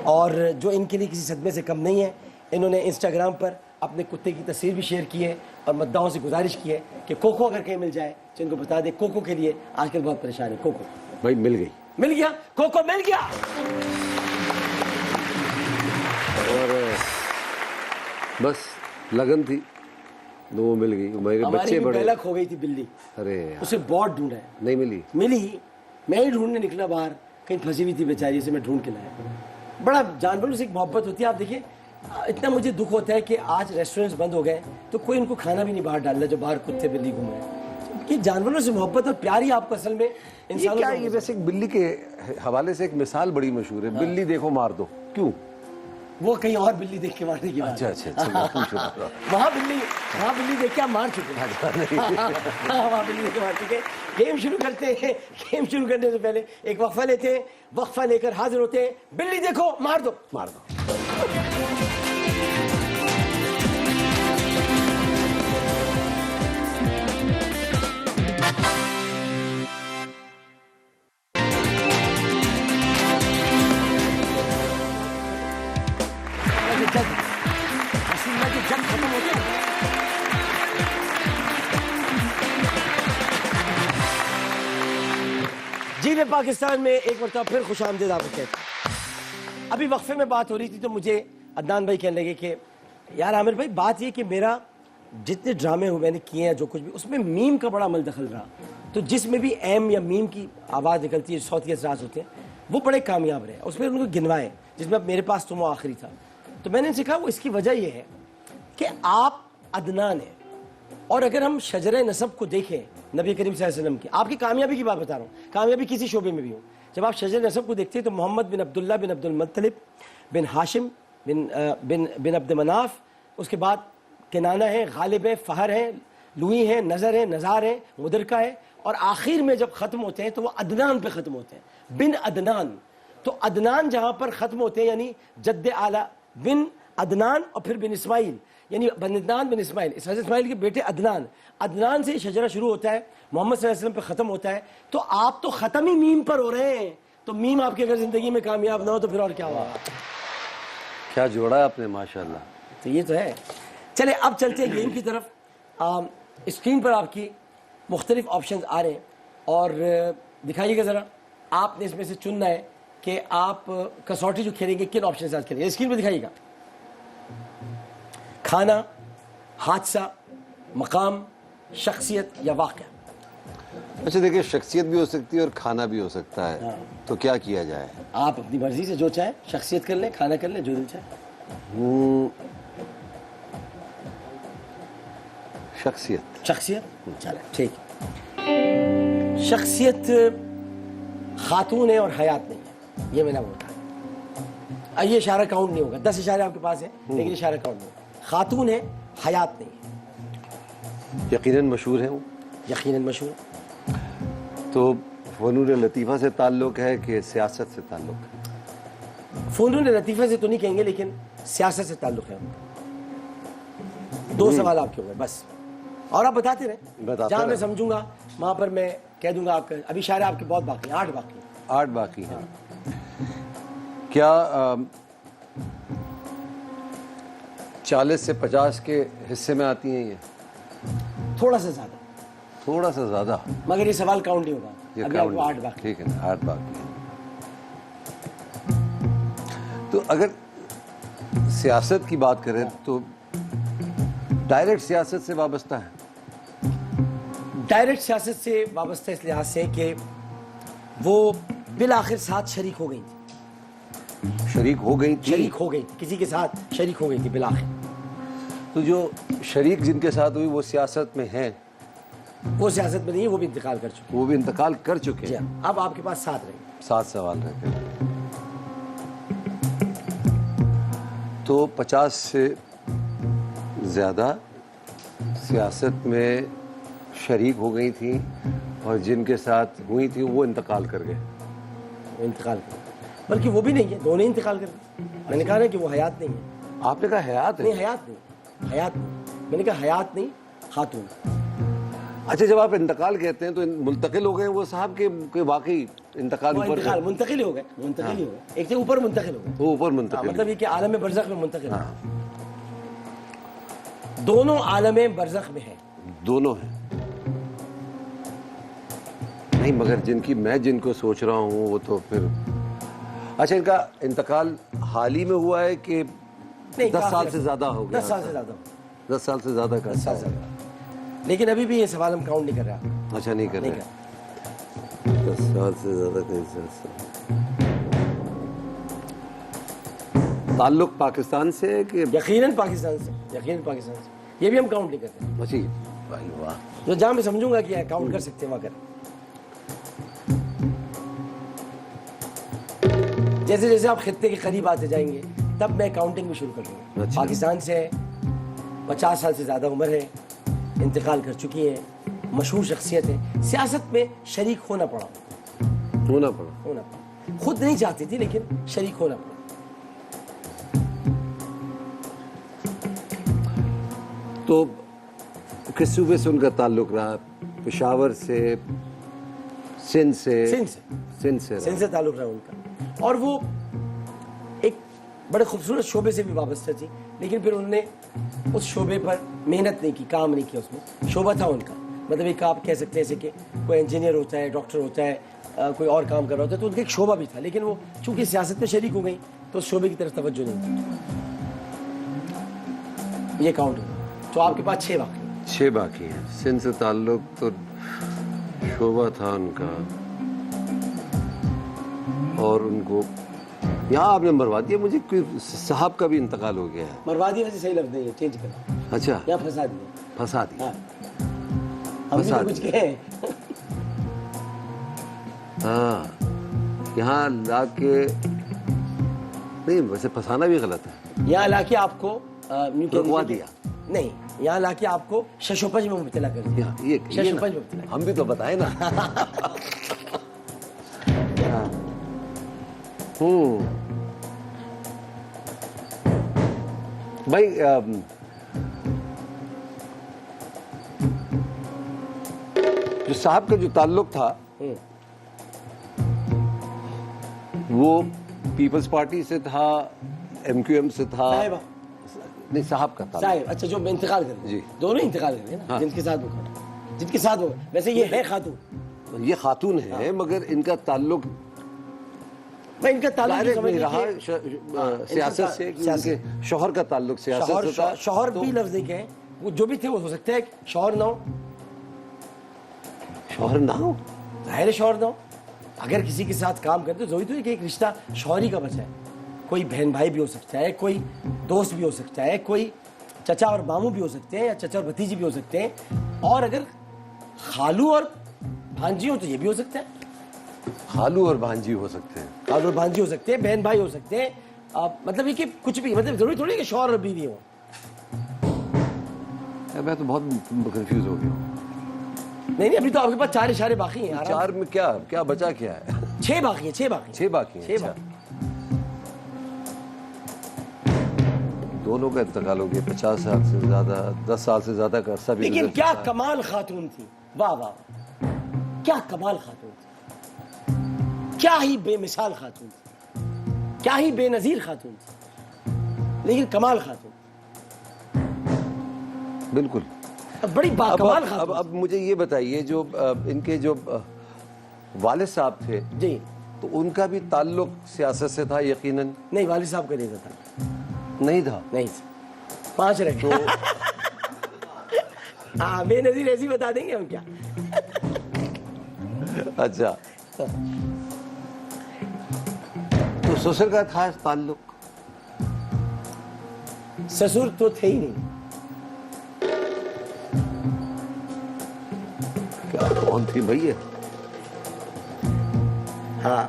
और जो इनके लिए किसी सदमे से कम नहीं है। इन्होंने इंस्टाग्राम पर अपने कुत्ते की तस्वीर भी शेयर की है और मद्दाओं से गुजारिश की है कि कोको अगर कहीं मिल जाए तो इनको बता दे। कोको के लिए आजकल बहुत परेशान है। कोको भाई मिल गई, मिल गया, कोको मिल गया। और बस लगन थी, वो मिल गई। मेरे बच्चे बड़े। पहला खो गई थी बिल्ली, अरे उसे बहुत ढूंढा है, नहीं मिली। मिली। मैं ही ढूंढने निकला बाहर, कहीं फंसी हुई थी बेचारी से मैं ढूंढ के लाया। बड़ा जानवरों से एक मोहब्बत होती है। आप देखिए, इतना मुझे दुख होता है कि आज रेस्टोरेंट्स बंद हो गए तो कोई उनको खाना भी नहीं बाहर डाल रहा जो बाहर कुत्ते बिल्ली घूम रहे हैं। कि जानवरों से मोहब्बत और प्यार ही आपको असल में इंसानों क्या ये वैसे एक बिल्ली के हवाले से एक मिसाल बड़ी मशहूर है। बिल्ली देखो मार दो, क्यों? वो कहीं और बिल्ली देख के मारने की बात। अच्छा वहाँ बिल्ली देख के आप मार चुके हैं। वहाँ बिल्ली देख के मार चुके हैं। गेम शुरू करते हैं। गेम शुरू करने से पहले एक वक्फा लेते हैं। वक्फा लेकर हाजिर होते हैं। बिल्ली देखो मार दो, मार दो। जंग खत्म हो गया। जी मैं पाकिस्तान में एक मरतबा फिर खुशामदीद आपको कहता हूं। अभी वक्फे में बात हो रही थी तो मुझे अदनान भाई कहने लगे कि यार आमिर भाई, बात ये कि मेरा जितने ड्रामे हुए मैंने किए हैं, जो कुछ भी, उसमें मीम का बड़ा अमल दखल रहा। तो जिसमें भी एम या मीम की आवाज़ निकलती है, सौती असराज होते हैं, वो बड़े कामयाब रहे। उसमें उनको गिनवाए, जिसमें अब मेरे पास तो वो आखिरी था। तो मैंने उनसे कहा वो इसकी वजह यह है कि आप अदनान हैं। और अगर हम शजर नसब को देखें नबी करीम सल्लल्लाहु अलैहि वसल्लम की, आपकी कामयाबी की बात बता रहा हूँ, कामयाबी किसी शोबे में भी हो, जब आप शजर नसब को देखते हैं तो मोहम्मद बिन अब्दुल्ला बिन अब्दुल मुत्तलिब बिन हाशिम बिन बिन बिन अब्द मनाफ, उसके बाद किनाना है, गालिब है, फ़हर है, लुई है, नज़र है, नज़ार है, मुदरका है, और आखिर में जब ख़त्म होते हैं तो वो अदनान पे ख़त्म होते हैं, बिन अदनान। तो अदनान जहाँ पर ख़त्म होते हैं यानी जद्द आला बिन अदनान और फिर बिन इस्माइल, यानी बिन अदनान बिन इस्माइल, इस्माइल के बेटे अदनान, अदनान से शजरा शुरू होता है, मोहम्मद सल्लल्लाहु अलैहि वसल्लम पे ख़त्म होता है। तो आप तो ख़त्म ही मीम पर हो रहे हैं। तो मीम आपकी अगर ज़िंदगी में कामयाब ना हो तो फिर और क्या हुआ? क्या जोड़ा है आपने, माशाल्लाह। तो ये तो है। चले अब चलते हैं गेम की तरफ। स्क्रीन पर आपकी मुख्तलिफ ऑप्शन आ रहे हैं। और दिखाइएगा ज़रा, आपने इसमें से चुनना है कि आप कसौटी जो खेलेंगे किन ऑप्शन के साथ खेलेंगे। स्क्रीन पर दिखाइएगा, खाना, हादसा, मकाम, शख्सियत या वाक़या। अच्छा देखिए, शख्सियत भी हो सकती है और खाना भी हो सकता है। हाँ। तो क्या किया जाए? आप अपनी मर्जी से जो चाहे, शख्सियत कर लें, खाना कर लें, जो दिल चाहे। शख्सियत। शख्सियत, चले ठीक। शख्सियत खातून है और हयात नहीं है, ये मैंने बोला। ये इशारा काउंट नहीं होगा, 10 इशारे आपके पास है लेकिन इशारा काउंट नहीं होगा। खातून है, हयात नहीं है। यकीनन मशहूर है वो। यकीनन मशहूर। तो फ़नून लतीफ़ा से ताल्लुक़ है कि सियासत से ताल्लुक़ है? फ़नून लतीफ़ा से तो नहीं कहेंगे, लेकिन सियासत से ताल्लुक़ है उनका। 2 सवाल आपके हो गए बस, और आप बताते रहे, जहाँ मैं समझूंगा वहाँ पर मैं कह दूंगा आपका। अभी इशारे आपके बहुत बाकी हैं, 8 बाकी हैं। 8 बाकी हैं। क्या 40 से 50 के हिस्से में आती हैं ये? थोड़ा सा ज़्यादा। थोड़ा सा ज़्यादा, मगर ये सवाल काउंट नहीं होगा। ये अभी आपको 8 बाकी। ठीक है, 8 बाकी है। तो अगर सियासत की बात करें तो डायरेक्ट सियासत से वाबस्ता है? डायरेक्ट सियासत से वाबस्ता इस लिहाज से कि वो बिल आखिर साथ शरीक हो गई थी। शरीक हो गई थी? शरीक हो गई थी, किसी के साथ शरीक हो गई थी बिल आखिर। तो जो शरीक जिनके साथ हुई वो सियासत में हैं? वो सियासत में नहीं है, वो भी इंतकाल कर चुके। वो भी इंतकाल कर चुके हैं। अब आपके पास 7 रहे। 7 सवाल रहते हैं। तो 50 से ज़्यादा सियासत में शरीक हो गई थी और जिनके साथ हुई थी वो इंतकाल कर गए। इंतकाल कर, बल्कि वो भी नहीं है, दोनों ही इंतकाल कर गए। मैंने कहा ना कि वो हयात नहीं है। आपने कहा हयात है? नहीं, हयात नहीं, हयात नहीं। मैंने कहा हयात नहीं, खातून। अच्छा, जब आप इंतकाल कहते हैं तो मुंतकिल हो गए वो साहब के वाकई इंतकाल ऊपर? इंतकाल मुंतकिल ही हो गए, मुंतकिल ही हो गए। एक से ऊपर मुंतकिल हो गए। वो ऊपर मुंतकिल, मतलब ये कि आलम बरज़ख में मुंतकिल। दोनों आलम बरज़ख में है। दोनों हैं? नहीं, मगर जिनको सोच रहा हूँ वो तो फिर। अच्छा, इनका इंतकाल हाल ही में हुआ है कि 10 साल से ज्यादा हो गया? 10 साल से ज्यादा। 10 साल से ज्यादा का। 10 साल से ज्यादा। लेकिन अभी भी ये सवाल हम काउंट नहीं कर रहे। अच्छा, नहीं कर रहे। 10 साल से ज्यादा का ताल्लुक पाकिस्तान से है कि? यकीनन पाकिस्तान से, यकीनन पाकिस्तान से। ये भी हम काउंट नहीं करते। अच्छी भाई, वाह। जो जहाँ मैं समझूंगा कि काउंट कर सकते हैं वहाँ कर। जैसे जैसे आप खित्ते के करीब आते जाएंगे तब मैं काउंटिंग भी शुरू कर दूंगा। अच्छा। पाकिस्तान से 50 साल से ज़्यादा उम्र है, इंतकाल कर चुकी है, मशहूर शख्सियत है, सियासत में शरीक होना पड़ा। खुद नहीं चाहती थी लेकिन शरीक होना पड़ा। तो किस सूबे से उनका ताल्लुक रहा? पेशावर से, सिंध से ताल्लुक रहा उनका। और वो एक बड़े खूबसूरत शोबे से भी वाबस्ता थी, लेकिन फिर उन्होंने उस शोबे पर मेहनत नहीं की, काम नहीं किया। उसमें शोबा था उनका, मतलब एक आप कह सकते हैं जैसे कि कोई इंजीनियर होता है, डॉक्टर होता है, कोई और काम कर रहा होता है, तो उनका एक शोबा भी था। लेकिन वो चूंकि सियासत में शरीक हो गई तो उस शोबे की तरफ तवज्जो नहीं थी। ये काउंट हो। तो आपके पास 6 बाकी है। सिंध से ताल्लुक तो शोबा था उनका, और उनको यहाँ आपने मरवा दिया। मुझे कोई साहब का भी इंतकाल हो गया है। मरवा दिया वैसे सही लफ्ज़ नहीं है, चेंज करो। अच्छा, या फंसा दिया। फंसा दिया। हम भी तो कुछ कहे। हाँ, यहाँ लाके नहीं, वैसे फंसाना भी गलत है। यहाँ लाके आपको रुकवा दिया। नहीं, यहाँ लाके आपको शशोपज में मुब्तला कर दिया। ये शशोपज में मुब्तला। हम भी तो बताए ना। भाई, जो साहब का जो ताल्लुक था वो पीपल्स पार्टी से था, MQM से था? नहीं, साहब का था। अच्छा, जो इंतकाल कर जी, दोनों इंतकाल कर ना। हाँ। जिनके साथ वो वैसे ये है खातून, ये खातून है मगर इनका ताल्लुक मैं इनका ताल्लुक डायरेक्ट समझ नहीं रहा सियासत से कि उनके शौहर का ताल्लुक सियासत से था। शौहर भी लफ्ज नहीं कहे, वो जो भी थे वो हो सकते हैं शौहर ना हो, शौहर ना हो, जाहिर है शौहर ना हो। अगर किसी के साथ काम करते तो जरूरी तो है कि एक रिश्ता शौहरी का बचा है। कोई बहन भाई भी हो सकता है, कोई दोस्त भी हो सकता है, कोई चचा और मामू भी हो सकते हैं, या चचा और भतीजी भी हो सकते हैं, और अगर खालू और भांजी हो तो ये भी हो सकता है। खालू और भांजी हो सकते हैं, खालू और भांजी हो सकते हैं, बहन भाई हो सकते हैं, मतलब ये कि कुछ भी, मतलब जरूरी थोड़ी है कि शौहर और बीवी हो। मैं तो बहुत कंफ्यूज हो गया हूँ। नहीं, अभी तो आपके पास 4 इशारे बाकी हैं। आराम 4 में क्या क्या बचा क्या है? 6 बाकी हैं, 6 बाकी हैं। 6 बाकी हैं। 6 अच्छा। बाकी। दोनों का इंतकाल हो गया, 50 साल से ज्यादा, 10 साल से ज्यादा का अरसा भी लेकिन गुजर क्या चुका है। कमाल खातून थी, वाह वाह, क्या कमाल खातून थी, क्या ही बेमिसाल खातून थी, क्या ही बेनजीर खातून थी, लेकिन कमाल खातून, बिल्कुल। बड़ी बाकमाल खातून। अब मुझे ये बताइए, जो इनके जो वालिद साहब थे जी, तो उनका भी ताल्लुक सियासत से था यकीनन? नहीं, वालिद साहब का नहीं था, नहीं था। नहीं था। 5 रह गए। हाँ, बेनजीर ऐसी बता देंगे हम क्या। अच्छा, तो ससुर का था ताल्लुक? ससुर तो थे ही नहीं। क्या कौन थी भैया? हाँ,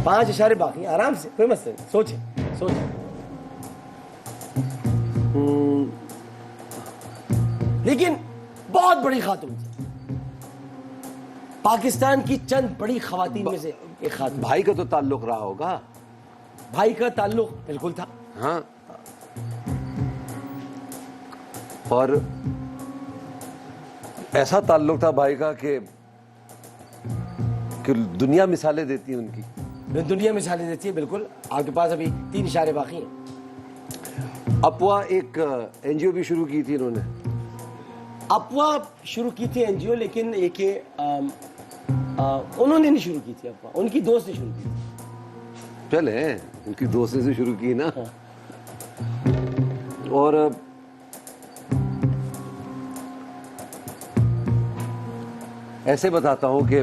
5 इशारे बाकी हैं, आराम से, कोई मसला नहीं, सोचे सोचे। लेकिन बहुत बड़ी खातून थी, पाकिस्तान की चंद बड़ी खवातीन में से एक खातून। भाई का तो ताल्लुक रहा होगा? भाई का ताल्लुक बिल्कुल था। हाँ, और ऐसा ताल्लुक था भाई का कि दुनिया मिसालें देती है उनकी। दुनिया मिसालें देती है, बिल्कुल। आपके पास अभी 3 इशारे बाकी हैं। अपवा एक एनजीओ भी शुरू की थी इन्होंने। अफवाह शुरू की थी एनजीओ, लेकिन एक उन्होंने नहीं शुरू की थी अफवाह, उनकी दोस्त ने शुरू की थी। चले, उनकी दोस्त से शुरू की ना। और ऐसे बताता हूँ कि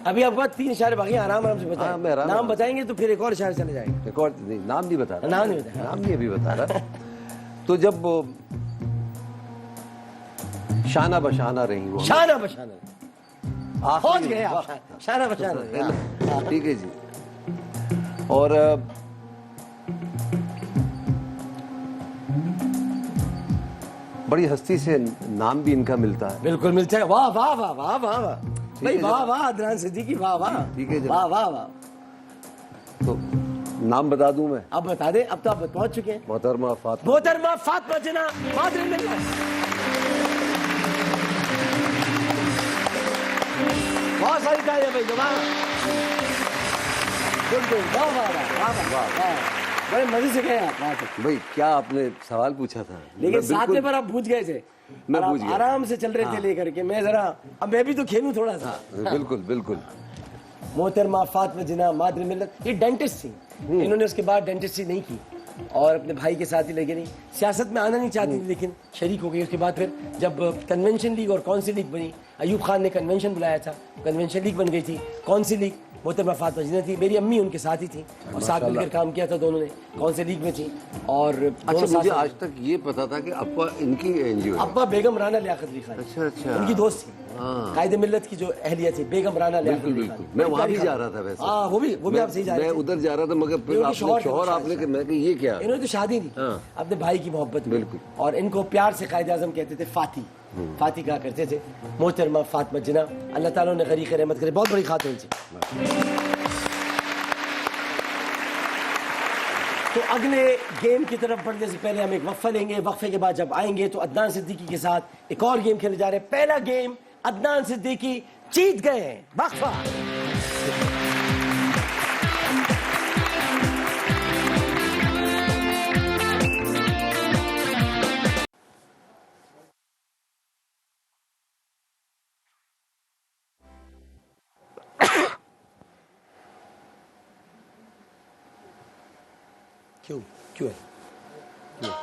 अभी आपके पास 3 इशारे बाकी हैं, आराम आराम से हाँ, बताएं। मैं आराम नाम आराम बताएंगे तो फिर एक और इशारे चले जाएंगे। रिकॉर्ड नहीं, नाम नहीं बता रहा। नाम नहीं बताया। नाम नहीं अभी बता रहा। तो जब शाना बशाना रही वो, शाना बशाना पहुंच आखिरी गए आप, वक्त, शाना बशाना। ठीक है जी। और बड़ी हस्ती से नाम भी इनका मिलता है। बिल्कुल मिलता है। वाह वाह वाह वाह वाह वाह भाई, है वाह वाह अदनान सिद्दीकी, वाह वाह। ठीक है जी। वाह वाह वाह। तो नाम बता दूं मैं? अब बता दें, अब तो आप पहुंच चुके हैं। मोहतरमा फातिमा। मोहतरमा फातिमा जिन्ना मादरे मिल्लत। बहुत सारी तालियां भाई, जवान। बिल्कुल, वाह वाह वाह वाह वाह। बड़े मजे से गए आप वहां से। भाई क्या आपने सवाल पूछा था? लेकिन मैं 7वें बिल्कुल- पर आप पूछ गए थे। मैं और आप पूछ गया। आराम से चल रहे थे लेकर के, मैं जरा, अब मैं भी तो खेलूं थोड़ा सा। बिल्कुल बिल्कुल। मोहतरमा फातिमा जिन्ना मादरे मिल्लत, ये डेंटिस्ट थी। इन्होंने उसके बाद डेंटिस्ट्री नहीं की और अपने भाई के साथ ही लगे रही। सियासत में आना नहीं चाहती थी, लेकिन शरीक हो गई। उसके बाद फिर जब कन्वेंशन लीग और काउंसिल लीग बनी, अयूब खान ने कन्वेंशन बुलाया था, कन्वेंशन लीग बन गई थी। काउंसिल लीग मोहतरमा फातिमा जिन्ना थी, मेरी अम्मी उनके साथ ही थी और साथ मिलकर काम किया था दोनों ने। काउंसिल लीग में थी और अच्छा, मुझे आज तक ये पता था कि अप्पा इनकी एनजीओ है। अब्बा बेगम राना लियाकत अली खान, अच्छा अच्छा, उनकी दोस्त थी। कायदे मिल्लत की जो अहलिया थी बेगम राना लियाकत बिल्कुल अली खान। बिल्कुल। मैं वहाँ भी जा रहा था वैसे। हाँ, वो भी आप सही जा रहे मैं थे। उधर जा रहा था, मगर फिर उनके आपने शौहर थे, शौहर आपने कि मैं कि ये क्या? इन्होंने तो शादी नहीं हाँ। अपने भाई की मोहब्बत में। बिल्कुल। और इनको प्यार से कायदे आज़म कहते थे फाती। फाती कहा करते थे। मोहतरमा फातिमा जिन्ना, अल्लाह ताला ने गरीक रहमत करे, बहुत बड़ी खातून थी। तो अगले गेम की तरफ बढ़ने से पहले हम एक वक्फा लेंगे। वक्फे के बाद जब आएंगे तो अदनान सिद्दीकी के साथ एक और गेम खेले जा रहे हैं। पहला गेम अदनान सिद्दीकी जीत गए हैं। वक्फा। क्यों क्यों है?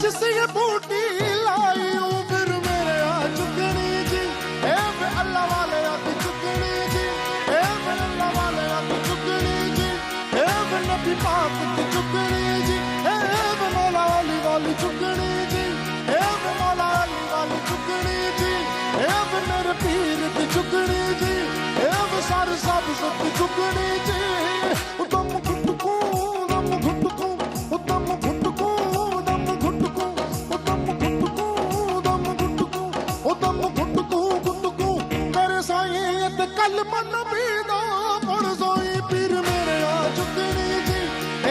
जिसे ये बूटी लाई फिर मेरे आ चुकनी जी ए वे अल्लाह वाले आ चुकनी जी ए वे अल्लाह वाले आ चुकनी जी ए वे नबी पाक की चुकनी जी ए वे मौला अली वाली चुकनी जी ए वे मौला अली वाली चुकनी जी ए वे मेरे पीर की चुकनी जी ए वे सारे साधु सब की चुकनी जी उदम घुटको दम घुटको उदम घुटको दम घुटको उदम घुटको दम घुटको उदम घुटको घुटको करे साईं ते कल मन बीदा पड़ सोई पीर मेरे आ चुकनी जी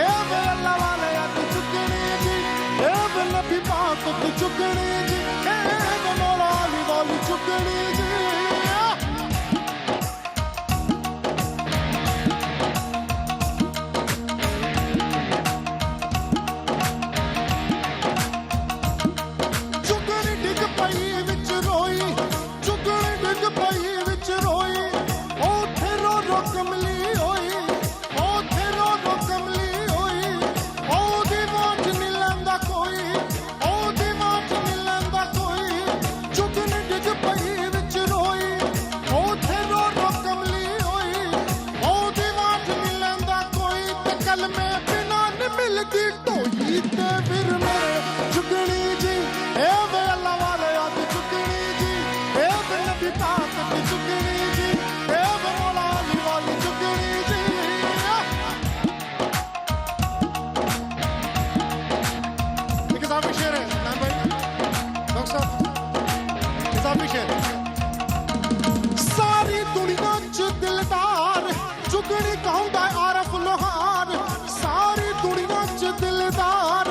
ए वे अल्लाह वाले आ चुकनी जी ए वे नबी पाक की चुकनी जी ए वे मौला अली वाली चुकनी जी फिर मेरे चुकनी जी ए वे अल्लाह वाले आ चुकनी जी ए वे नबी पाक की चुकनी जी ए वे मौला अली वाली चुकनी जी एक साहब शेर है नाम भाई डॉक्टर साहब किताबी शेर सारी दुनिया च दिलदार चुकनी कहूंदा आरफ लोहार सारी दुनिया च दिलदार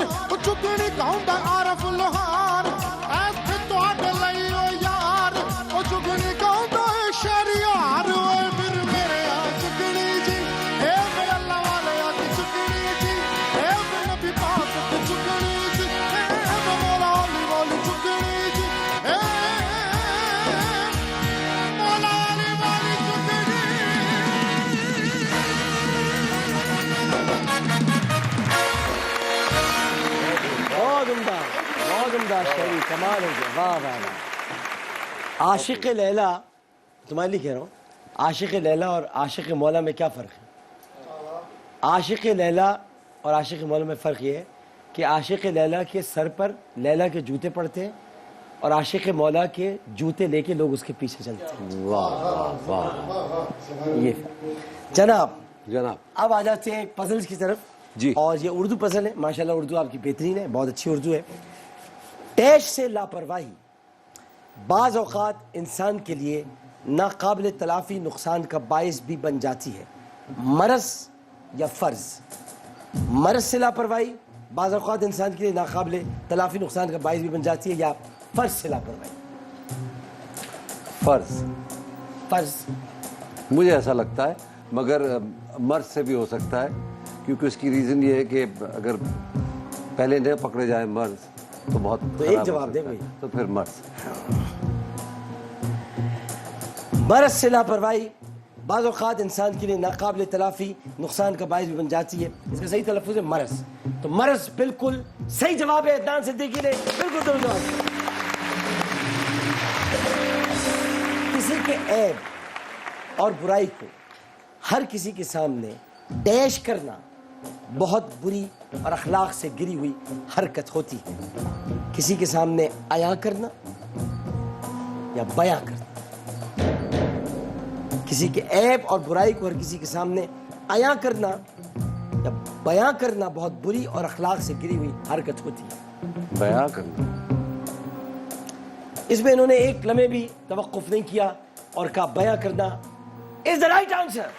चुकनी कहूंदा आरफ लोहार ऐथे तुहाडे लई ओ यार ओ चुकनी कहूंदा ए शहरियार ओए फिर मेरे आ चुकनी जी ए वे अल्लाह वाले आ चुकनी जी ए वे नबी पाक की चुकनी जी ए वे मौला अली वाली चुकनी जी ए मौला अली वाली चुकनी बहुत उम्दा शायरी कमाल हो गया वाह वाह वाह आशिक लैला तुम्हारे लिए कह रहा हूँ आशिक लैला और आशिक मौला में क्या फ़र्क है आशिक लैला और आशिक मौला में फ़र्क ये है कि आशिक लैला के सर पर लैला के जूते पड़ते हैं और आशिक मौला के जूते लेके लोग उसके पीछे चलते हैं वाह वाह वाह ये जनाब जनाब अब आ जाते हैं पजल्स की तरफ जी। और ये उर्दू पजल है माशाल्लाह उर्दू आपकी बेहतरीन है बहुत अच्छी उर्दू है टैश से लापरवाही बाज़ औक़ात इंसान के लिए नाकाबिल तलाफ़ी नुकसान का बायस भी बन जाती है मरज़ या फ़र्ज़ मरज़ से लापरवाही बाज़ औक़ात इंसान के लिए नाकाबिल तलाफ़ी नुकसान का बायस भी बन जाती है या फ़र्ज़ से लापरवाही फर्ज फ़र्ज़ मुझे ऐसा लगता है मगर मर्ज से भी हो सकता है क्योंकि उसकी रीज़न ये है कि अगर पहले न पकड़े जाए मर्ज तो बहुत तो एक खराब हो जवाब दे सकता है। भाई। तो फिर मर्ज मरज़ से लापरवाही बाज़ औक़ात इंसान के लिए नाकाबिल तलाफ़ी नुकसान का बायस भी बन जाती है इसका सही तलफ़्फ़ुज़ है मरज़ तो मरज़ बिल्कुल सही जवाब है अदनान सिद्दीकी ने बिल्कुल दुरुस्त जवाब किसी के ऐब और बुराई को हर किसी के सामने डैश करना बहुत बुरी और अखलाक से गिरी हुई हरकत होती है। किसी के सामने अया करना या बयां करना, किसी के ऐब और बुराई को हर किसी के सामने अया करना या बयां करना बहुत बुरी और अखलाक से गिरी हुई हरकत होती है। बयां करना, इसमें इन्होंने एक लम्हे भी तवक्कुफ नहीं किया और कहा बयां करना इज द राइट आंसर।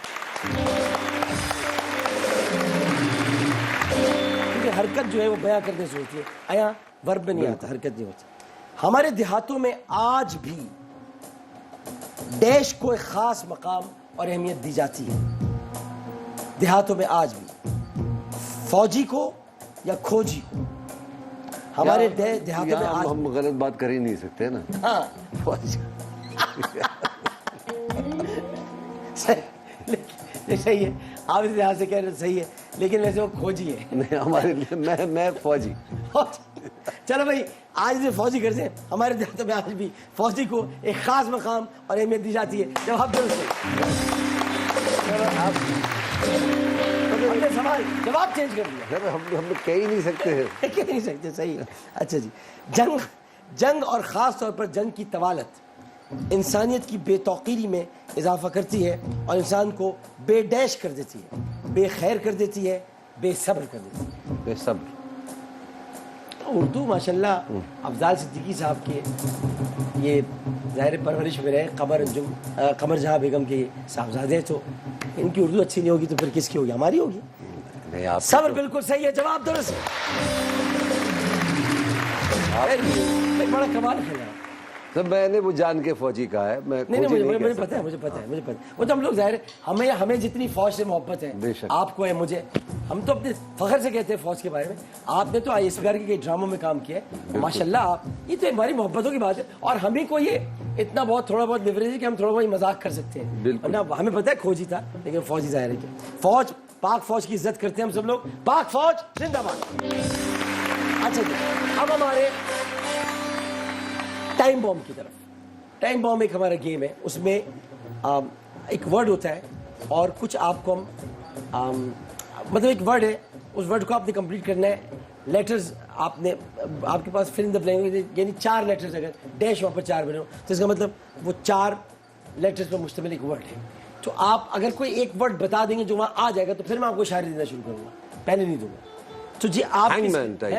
क्योंकि हरकत जो है वो बयां करने से होती है, अया वर्ब में नहीं आता, हरकत नहीं होती। हमारे देहातों में आज भी देश को एक खास मकाम और अहमियत दी जाती है। देहातों में आज भी फौजी को या खोजी को हमारे देहातों में आज हम गलत बात कर ही नहीं सकते ना। हाँ सही है, आप इस लिहाज से कह रहे सही है, लेकिन वैसे वो खोजी है। नहीं, हमारे लिए मैं फौजी। चलो भाई, आज से फौजी घर से हमारे देहातों में आज भी फौजी को एक खास मकाम और अहमियत दी जाती है। जवाब दो, हमने सवाल जवाब चेंज कर दिया। हम कह ही नहीं सकते हैं। कह नहीं सकते, सही है। अच्छा जी, जंग और ख़ास तौर पर जंग की तवालत इंसानियत की बेतौकीरी में इजाफा करती है और इंसान को बेडैश कर देती है, बेखैर कर देती है, बेसब्र कर देती है। बेसब्र। उर्दू माशाल्लाह अफजाल सिद्दीकी साहब के ये ज़ाहिर परवरिश में रहे, कमर जहाँ बेगम के साहबजादे, तो इनकी उर्दू अच्छी नहीं होगी तो फिर किसकी होगी? हमारी होगी। नहीं, आप सब्र बिल्कुल सही है, जवाब दुरुस्त है। बड़ा कमाल है। तो मैंने वो जान के फौजी कहा है, मैं नहीं मुझे पता है, मुझे पता है। वो तो हम लोग ज़ाहिर हमें जितनी फौज से मोहब्बत है, आपको है, मुझे, हम तो अपने फख्र से कहते हैं फौज के बारे में। आपने तो ISPR के कई ड्रामों में काम किया है माशाल्लाह, आप, ये तो हमारी मोहब्बतों की बात है। और हमें को ये इतना बहुत थोड़ा बहुत लिवरेज है कि हम थोड़ा बहुत मजाक कर सकते हैं ना। हमें पता है खोजी था, लेकिन फौजी ज़ाहिर है कि फौज, पाक फौज की इज्जत करते हैं हम सब लोग। पाक फौज जिंदाबाद। अच्छा जी, अब हमारे टाइम बॉम्ब की तरफ। टाइम बॉम्ब एक हमारा गेम है, उसमें एक वर्ड होता है और कुछ आपको हम मतलब एक वर्ड है, उस वर्ड को आपने कंप्लीट करना है। लेटर्स आपने, आपके पास फिल इन द ब्लैंक, यानी 4 लेटर्स, अगर डैश वहाँ पर 4 बने हो तो इसका मतलब वो 4 लेटर्स पर मुश्तमिल एक वर्ड है। तो आप अगर कोई एक वर्ड बता देंगे जो वहाँ आ जाएगा तो फिर मैं आपको शायरी देना शुरू करूँगा, पहले नहीं दूंगा। तो जी आप हैंगमैन टाइप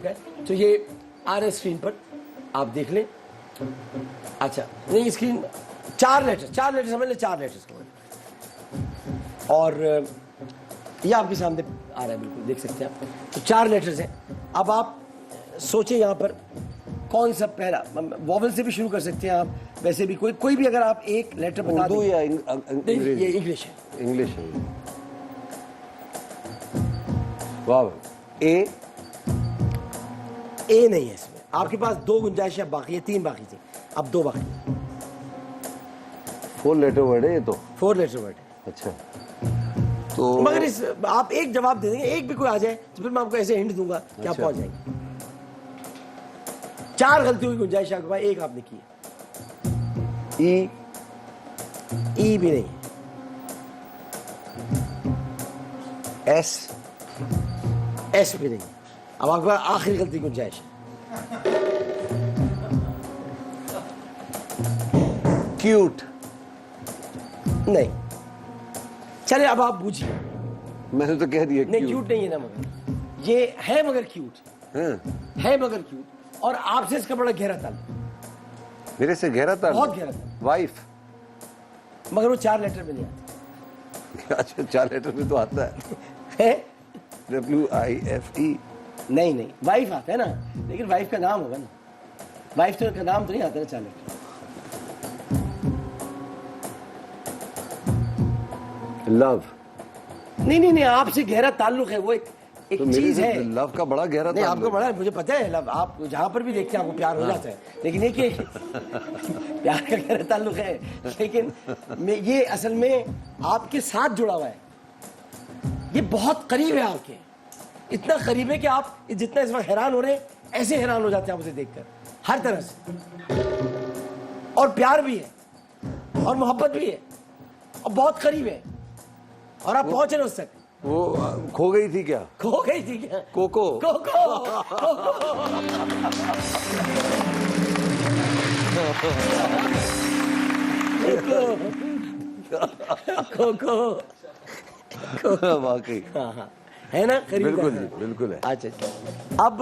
का है। तो ये आ रहा है स्क्रीन पर, आप देख लें। अच्छा नहीं, स्क्रीन 4 लेटर समझ लें, 4 लेटर्स का। और ये आपके सामने आ रहा है, बिल्कुल देख सकते हैं आप। तो 4 लेटर्स हैं। अब आप सोचें यहाँ पर कौन सा पहला, वॉवल से भी शुरू कर सकते हैं आप, वैसे भी कोई भी अगर आप एक लेटर बता दें। या ये इंग्लिश है। इंग्लिश है। वाह, ए नहीं है इसमें। आपके पास 2 गुंजाइशें बाकी है, 3 बाकी थी, अब 2 बाकी। 4 लेटर वर्ड है ये तो। 4 लेटर वर्ड है। अच्छा, तो मगर इस आप एक जवाब दे देंगे, एक भी कोई आ जाए तो फिर मैं आपको ऐसे हिंट दूंगा कि आप पहुंच जाएंगे। 4 गलतियों की गुंजाइश आपके पास, एक आपने की है। ई भी नहीं है। एस भी नहीं है। अब आपके पास आखिरी गलती की गुंजाइश है। क्यूट नहीं। चले अब आप बूझिए। मैंने तो कह दिया नहीं, क्यूट नहीं है ना, मगर ये है, मगर क्यूट है, मगर क्यूट। और आपसे इसका बड़ा गहरा ताल्लुक। मेरे से गहरा ताल्लुक? बहुत गहरा ताल्लुक। वाइफ। मगर वो 4 लेटर में नहीं आता। अच्छा, 4 लेटर में तो आता है। WIFE। नहीं, वाइफ आता है ना, लेकिन वाइफ का नाम होगा ना। वाइफ तो का नाम तो नहीं आता ना 4 लेटर। लव। नहीं, आपसे गहरा ताल्लुक है, वो एक तो चीज है। लव का बड़ा गहरा नहीं, ताल्लुक। आपको बड़ा है, मुझे पता है। लव आप जहां पर भी देखते हैं आपको प्यार हो जाता है, लेकिन ये कि प्यार का गहरा ताल्लुक है, लेकिन ये असल में आपके साथ जुड़ा हुआ है। ये बहुत करीब है आपके, इतना करीब है कि आप जितना इस वक्त हैरान हो रहे हैं, ऐसे हैरान हो जाते हैं आप उसे देखकर, हर तरह से। और प्यार भी है और मोहब्बत भी है और बहुत करीब है और आप पहुंच रहे हो उस तक। वो खो गई थी क्या? खो गई थी क्या? कोको। कोको कोको कोको वाकई हाँ हाँ है ना, करीब बिल्कुल का जी, है। बिल्कुल है। अच्छा अच्छा। अब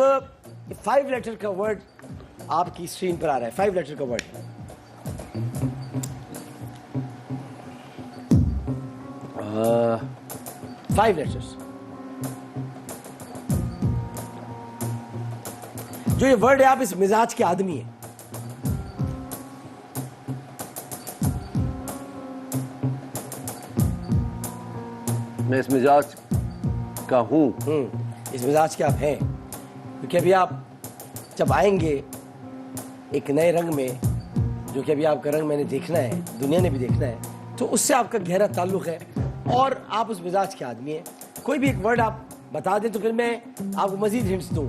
5 लेटर का वर्ड आपकी स्क्रीन पर आ रहा है। 5 लेटर का वर्ड, 5 लेटर्स। जो ये वर्ड है, आप इस मिजाज के आदमी है। मैं इस मिजाज का हूँ। इस मिजाज के आप हैं, क्योंकि अभी आप जब आएंगे एक नए रंग में, जो कि अभी आपका रंग मैंने देखना है, दुनिया ने भी देखना है, तो उससे आपका गहरा ताल्लुक है और आप उस मिजाज के आदमी हैं। कोई भी एक वर्ड आप बता दें तो फिर मैं आपको मजीद हिंट्स दूं।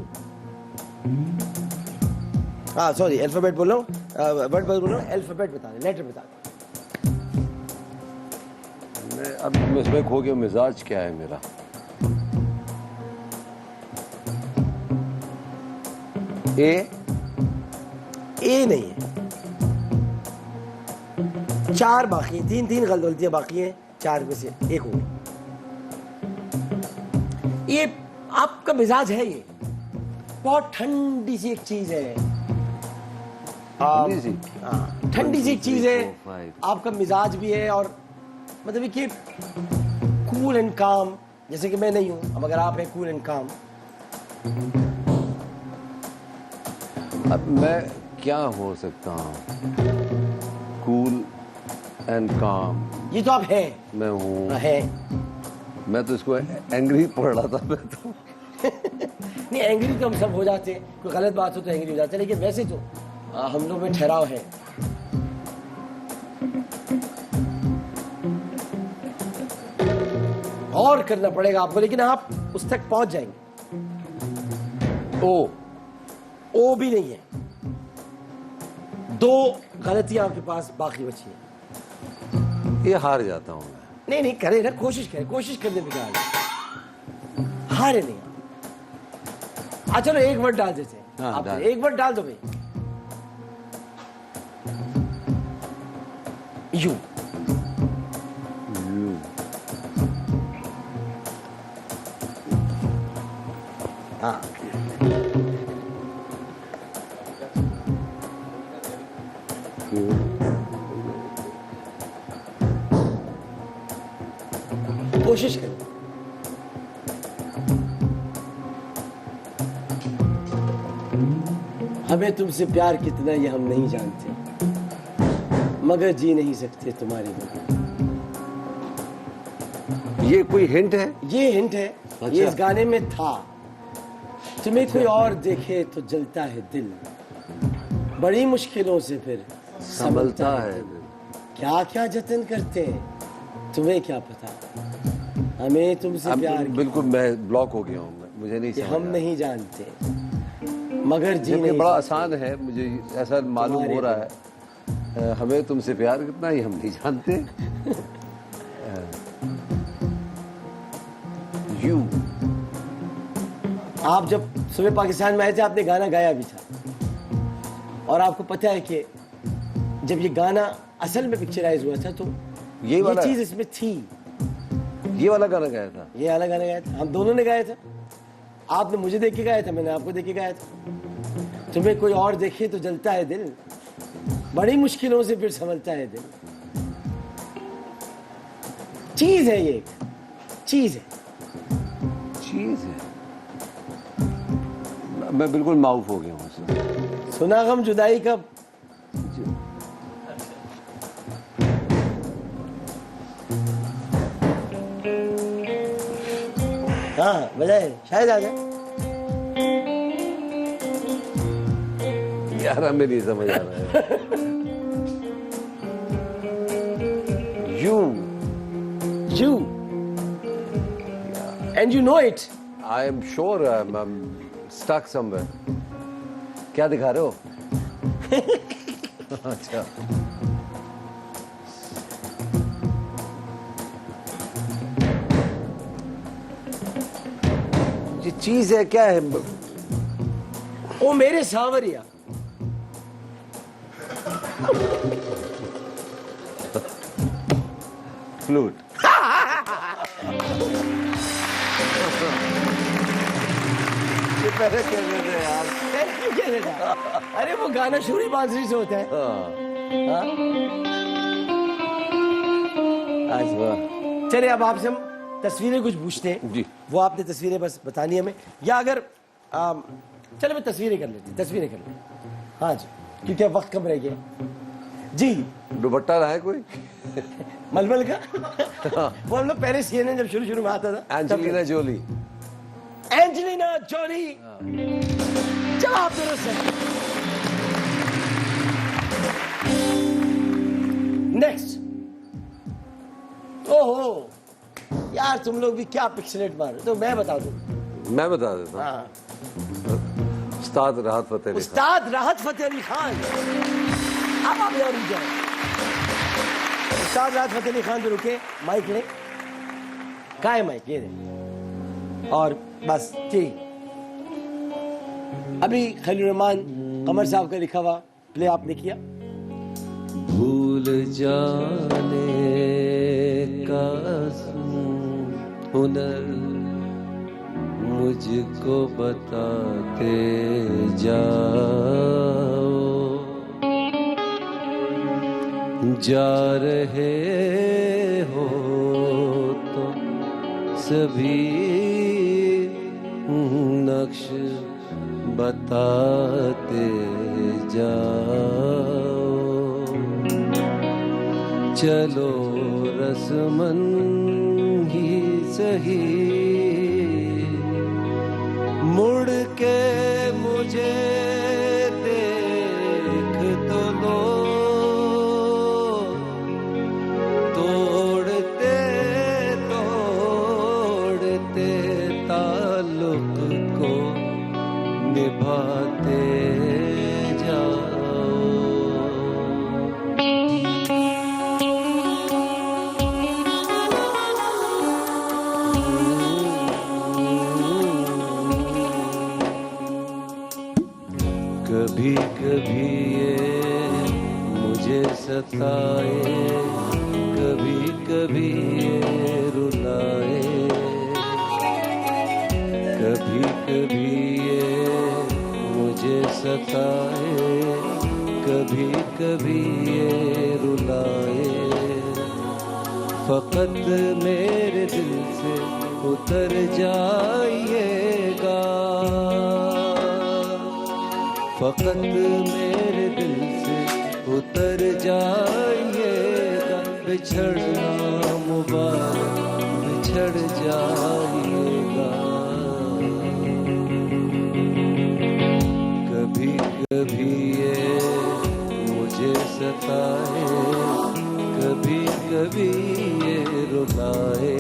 हाँ सॉरी, अल्फाबेट बोल रहा हूँ, वर्ड बोल रहा हूँ, अल्फाबेट बता दें, लेटर बता दें। मैं अब इसमें खो गया, मिजाज क्या है मेरा? ए नहीं है। 4 बाकी, 3 गलतियां बाकी हैं, 4 में से एक हो गई। ये आपका मिजाज है, ये बहुत ठंडी सी एक चीज है। ठंडी सी? हाँ, ठंडी सी एक चीज है। आपका मिजाज भी है और मतलब कि कूल एंड काम, जैसे कि मैं नहीं हूं, अब अगर आप हैं कूल एंड काम। अब मैं क्या हो सकता हूँ? कूल एंड काम। ये तो आप हैं। मैं हूँ। है मैं तो इसको एंग्री पढ़ रहा था मैं तो। नहीं, एंग्री तो हम सब हो जाते हैं, कोई गलत बात हो तो एंग्री हो जाते हैं, लेकिन वैसे तो हम लोग में ठहराव है। और करना पड़ेगा आपको, लेकिन आप उस तक पहुंच जाएंगे। ओ भी नहीं है। 2 गलतियां आपके पास बाकी बची हैं। ये हार जाता हूँ मैं। नहीं करे ना, कोशिश करें, कोशिश करने में क्या है, हारे नहीं आप। चलो एक वर्ड डाल देते हैं। हाँ, आप डाल। एक वर्ड डाल दो भाई। यू। हाँ, कोशिश करें। हमें तुमसे प्यार कितना ये हम नहीं जानते, मगर जी नहीं सकते तुम्हारे बगैर। ये कोई हिंट है? ये हिंट है। अच्छा। ये इस गाने में था। तुम्हें कोई और देखे तो जलता है दिल, बड़ी मुश्किलों से फिर संभलता है। क्या क्या जतन करते हैं, तुम्हें क्या पता। हमें तुमसे अब प्यार बिल्कुल मैं ब्लॉक हो गया हूँ, मुझे नहीं कि समझ हम आ रहा। नहीं जानते, मगर जी जबकि नहीं बड़ा सकते। आसान है, मुझे ऐसा मालूम तुम्हारे हो रहा है। हमें तुमसे प्यार कितना ही हम नहीं जानते। यू। आप जब सुबह पाकिस्तान में आए थे, आपने गाना गाया भी था, और आपको पता है कि जब ये गाना असल में पिक्चराइज हुआ था तो ये वाला चीज इसमें थी। ये वाला गाना गाया था। ये वाला गाना गाया था, हम दोनों ने गाया था। आपने मुझे देख के गाया था, मैंने आपको देख के गाया था। तुम्हें कोई और देखे तो जलता है दिल, बड़ी मुश्किलों से फिर संभलता है दिल। चीज है, ये चीज है। चीज है। मैं बिल्कुल माउफ हो गया हूँ उससे। सुना गम जुदाई का। हाँ बजाए, शायद आ जाए। यार हमें नहीं समझ आ रहा है। You. You and you know it. I am sure I am stuck somewhere. क्या दिखा रहे हो? अच्छा। ये चीज है, क्या है? ओ मेरे सावरिया, फ्लूट। ये पहले कह रहे थे यार। क्या देखा? अरे वो गाना शूरी बांसुरी से होता है। हाँ। आज वाह। चलिए अब आपसे हम तस्वीरें कुछ पूछते हैं जी। वो आपने तस्वीरें बस बतानी है हमें, या अगर चलो मैं तस्वीरें कर लेती, तस्वीरें कर लेती। हाँ जी, क्योंकि अब वक्त कम रह गया जी। दुपट्टा रहा है कोई? मलमल का वो हम लोग पहले CNN जब शुरू में आता था। Angelina Jolie. Angelina Jolie. चलो आप दोनों से नेक्स्ट। ओहो यार तुम लोग भी क्या पिक्सलेट मार, तो मैं बता दूं। मैं बता देता हूँ। हाँ, उस्ताद राहत फतेह अली खान। उस्ताद राहत फतेह अली खान। अब आप यहाँ रुक जाए। उस्ताद राहत फतेह अली खान जो रुके, माइक ले, कहाँ है माइक? ये दे। और बस ठीक। अभी खलील रहमान कमर साहब का लिखा हुआ प्ले आपने किया। भूल जाने का हुनर मुझको बताते जाओ, जा रहे हो तो सभी नक्श बताते जाओ, चलो रस्मन ही सही मुड़ के मुझे देख तो लो, तोड़ते तोड़ते ताल्लुक को निभाते जाओ। कभी कभी ये मुझे सताए, कभी कभी ये रुलाए, कभी कभी ये मुझे सताए, कभी कभी ये रुलाए, फकत मेरे दिल से उतर जाइएगा, फकत मेरे दिल से उतर जाइएगा, बिछड़ना मुबारक बिछड़ जाइएगा। कभी कभी ये मुझे सताए, कभी कभी ये रुलाए,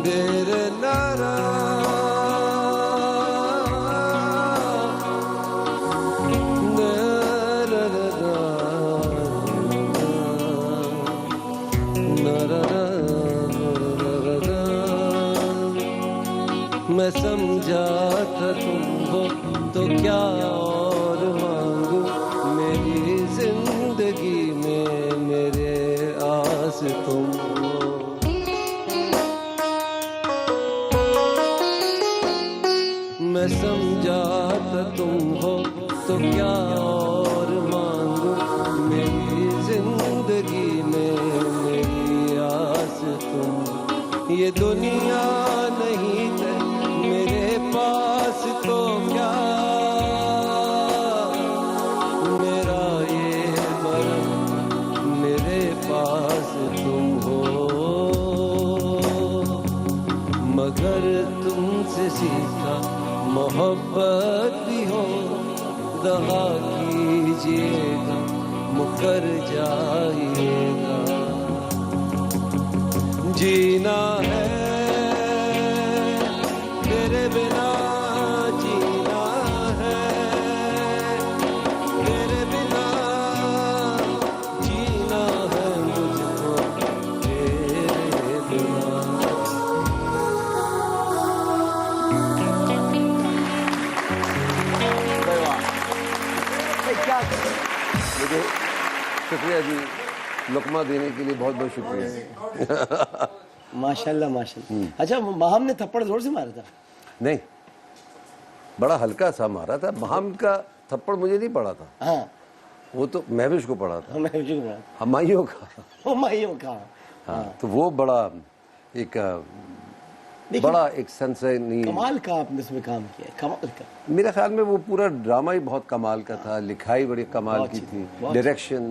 देर नारा मैं समझा था तुम हो तो क्या और मांगू, मेरी जिंदगी में मेरे आस तुम हो। मैं समझा था तुम हो तो क्या और मांगू, मेरी जिंदगी में मेरी आस तुम। ये दुनिया नहीं है मेरे पास तो क्या, मेरा ये मरम मेरे पास तुम हो, मगर तुमसे सीखा मोहब्बत भी हो, दगा कीजिएगा मुकर जाइएगा, जीना है तेरे बिना, जीना है तेरे बिना, जीना है मुझको लुकमा देने के लिए बहुत बहुत शुक्रिया। माशाल्लाह माशाल्लाह। अच्छा, माहम ने थप्पड़ जोर से मारा था? नहीं, बड़ा हल्का सा मारा था। माहम का थप्पड़ मुझे नहीं पड़ा था, हाँ, वो तो महविश को पड़ा था, मैं मुझे बोला हमायूं का। ओ माइयों का। हाँ, तो वो बड़ा एक लेकिन बड़ा एक सनसनी। कमाल का आपने इसमें काम किया है, कमाल का। मेरे ख्याल में वो पूरा ड्रामा ही बहुत कमाल का था, लिखाई बड़ी कमाल की थी, डायरेक्शन,